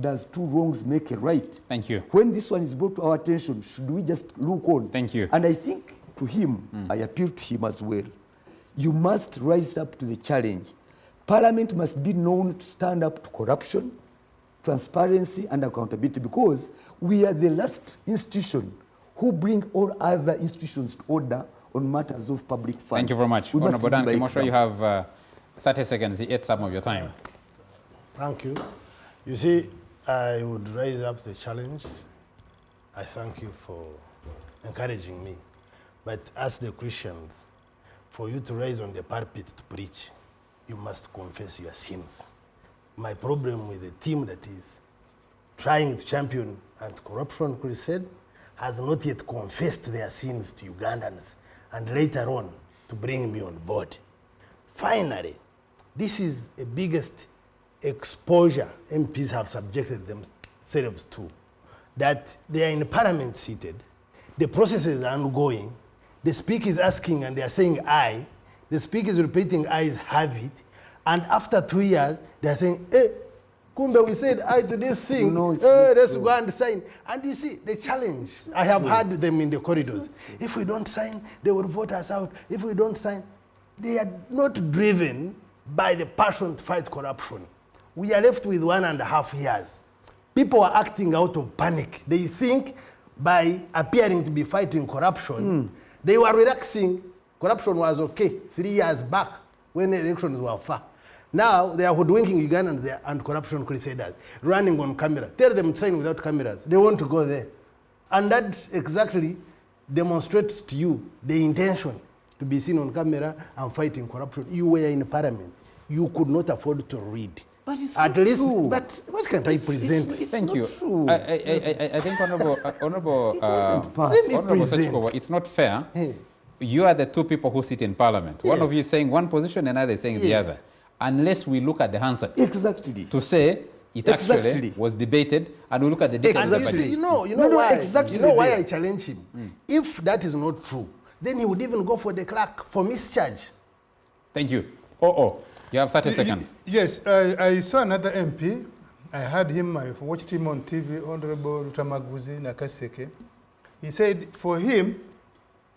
I: does two wrongs make a right?
H: Thank you.
I: When this one is brought to our attention, should we just look on?
H: Thank you.
I: And I think to him, I appeal to him as well, you must rise up to the challenge. Parliament must be known to stand up to corruption, transparency, and accountability, because we are the last institution who bring all other institutions to order on matters of public funds.
H: Thank you very much. Honorable Dan Kimosho, you have 30 seconds. You ate some of your time.
K: Thank you. You see, I would raise up the challenge. I thank you for encouraging me. But as the Christians, for you to rise on the pulpit to preach, you must confess your sins. My problem with the team that is trying to champion anti-corruption crusade has not yet confessed their sins to Ugandans, and later on to bring me on board. Finally, this is the biggest exposure MPs have subjected themselves to, that they are in Parliament seated, the processes are ongoing, the speaker is asking and they are saying aye, the speaker is repeating ayes have it, and after 2 years, they are saying, Kumbe, we said aye to this thing, let's go and sign. And you see, the challenge, I have heard them in the corridors. If we don't sign, they will vote us out. If we don't sign, they are not driven by the passion to fight corruption. We are left with 1.5 years. People are acting out of panic. They think by appearing to be fighting corruption, they were relaxing. Corruption was okay 3 years back when the elections were far. Now they are hoodwinking Ugandans and corruption crusaders, running on camera. Tell them to sign without cameras. They want to go there. And that exactly demonstrates to you the intention to be seen on camera and fighting corruption. You were in Parliament. You could not afford to read.
I: But it's
K: at
I: not
K: least,
I: true.
K: but what can I present?
H: Thank you.
I: True.
H: I think Honorable
K: present.
H: it's not fair. You are the two people who sit in Parliament.
K: Yes.
H: One of you is saying one position, another is saying the other. Unless we look at the Hansard.
I: Exactly.
H: To say it actually was debated, and we look at the details.
K: Exactly. You know why? Exactly. You know why I challenge him? If that is not true, then he would even go for the clerk for mischarge.
H: Thank you. You have 30 seconds.
G: Yes, I saw another MP. I heard him, I watched him on TV, Honorable Rutamaguzi Nakaseke. He said for him,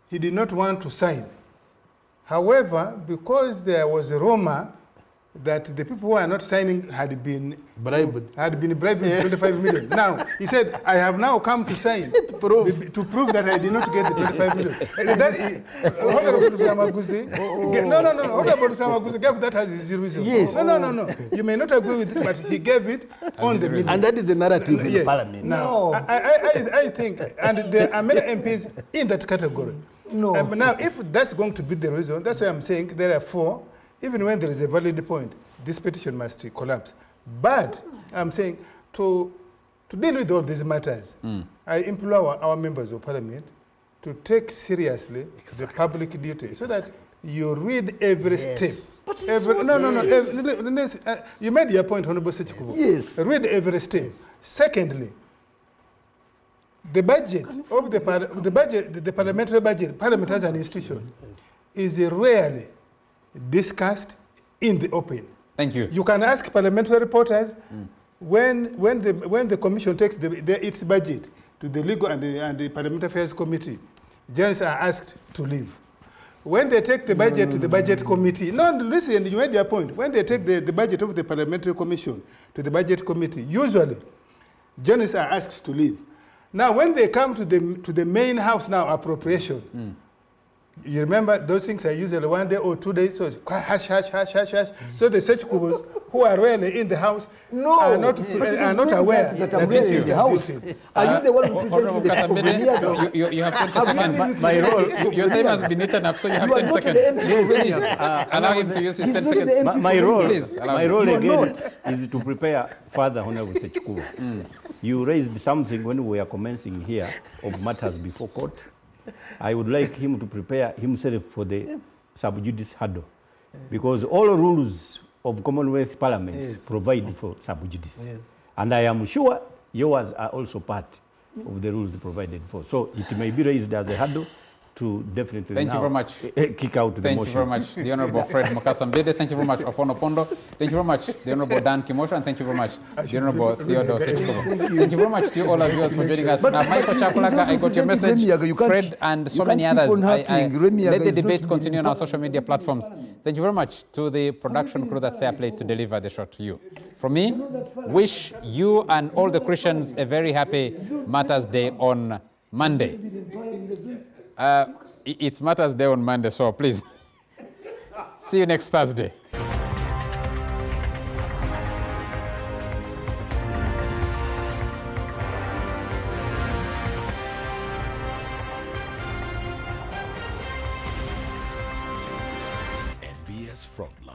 G: he did not want to sign. However, because there was a rumor that the people who are not signing had been bribed with 25 million. Now, he said, I have now come to sign to prove that I did not get the 25 million. Honorable Samaguzi, Honorable Samaguzi gave that as his reason.
K: Yes.
G: No. You may not agree with it, but he gave it on the million.
K: And that is the narrative in the parliament.
G: Now, I think, and there are many MPs in that category.
B: No.
G: Now, if that's going to be the reason, that's why I'm saying there are 4. Even when there is a valid point, this petition must collapse. But I'm saying to deal with all these matters, I implore our members of parliament to take seriously the public duty so that you read every step.
B: But
G: you made your point, Honorable Sechikubu.
B: Yes.
G: Read every step. Secondly, the budget of the parliamentary budget, parliament as an institution, is rarely discussed in the open.
H: Thank you.
G: You can ask parliamentary reporters when the commission takes its budget to the legal and the parliamentary affairs committee, journalists are asked to leave. When they take the budget to the budget committee, listen, you made your point. When they take the budget of the parliamentary commission to the budget committee, usually journalists are asked to leave. Now, when they come to the main house now, appropriation, you remember those things are usually 1 day or 2 days, so it's hush. So the Sechikubus who are really in the house are not aware
B: that I'm really in the house. Are you the one who presented the
H: You have 20 seconds. My role, your time has been eaten up, so you have 10 seconds. Yes. Allow him to use his 10 seconds.
L: My role,
H: please,
L: my role again is to prepare further Honorable Sechikubu. You raised something when we were commencing here of matters before court. I would like him to prepare himself for the sub judice hurdle, because all rules of Commonwealth Parliament provide for sub judice. And I am sure yours are also part of the rules provided for. So it may be raised as a hurdle to definitely
H: Thank you very much.
L: Kick out the motion.
H: Thank you very much, the Honorable Fred Mukasambede. Thank you very much, Ofono Pondo. Thank you very much, the Honorable Dan Kimosha. And thank you very much, the Honorable Theodore Sechikobo. Thank you very much to you all our viewers for joining us. Now, Michael Chakulaga, I got your message. Fred and so many others. Let the debate continue on our social media platforms. Thank you very much to the production crew that's played to deliver the show to you. From me, wish you and all the Christians a very happy Martyrs' Day on Monday. It's Martyrs' Day on Monday, so please see you next Thursday.
A: NBS Frontline.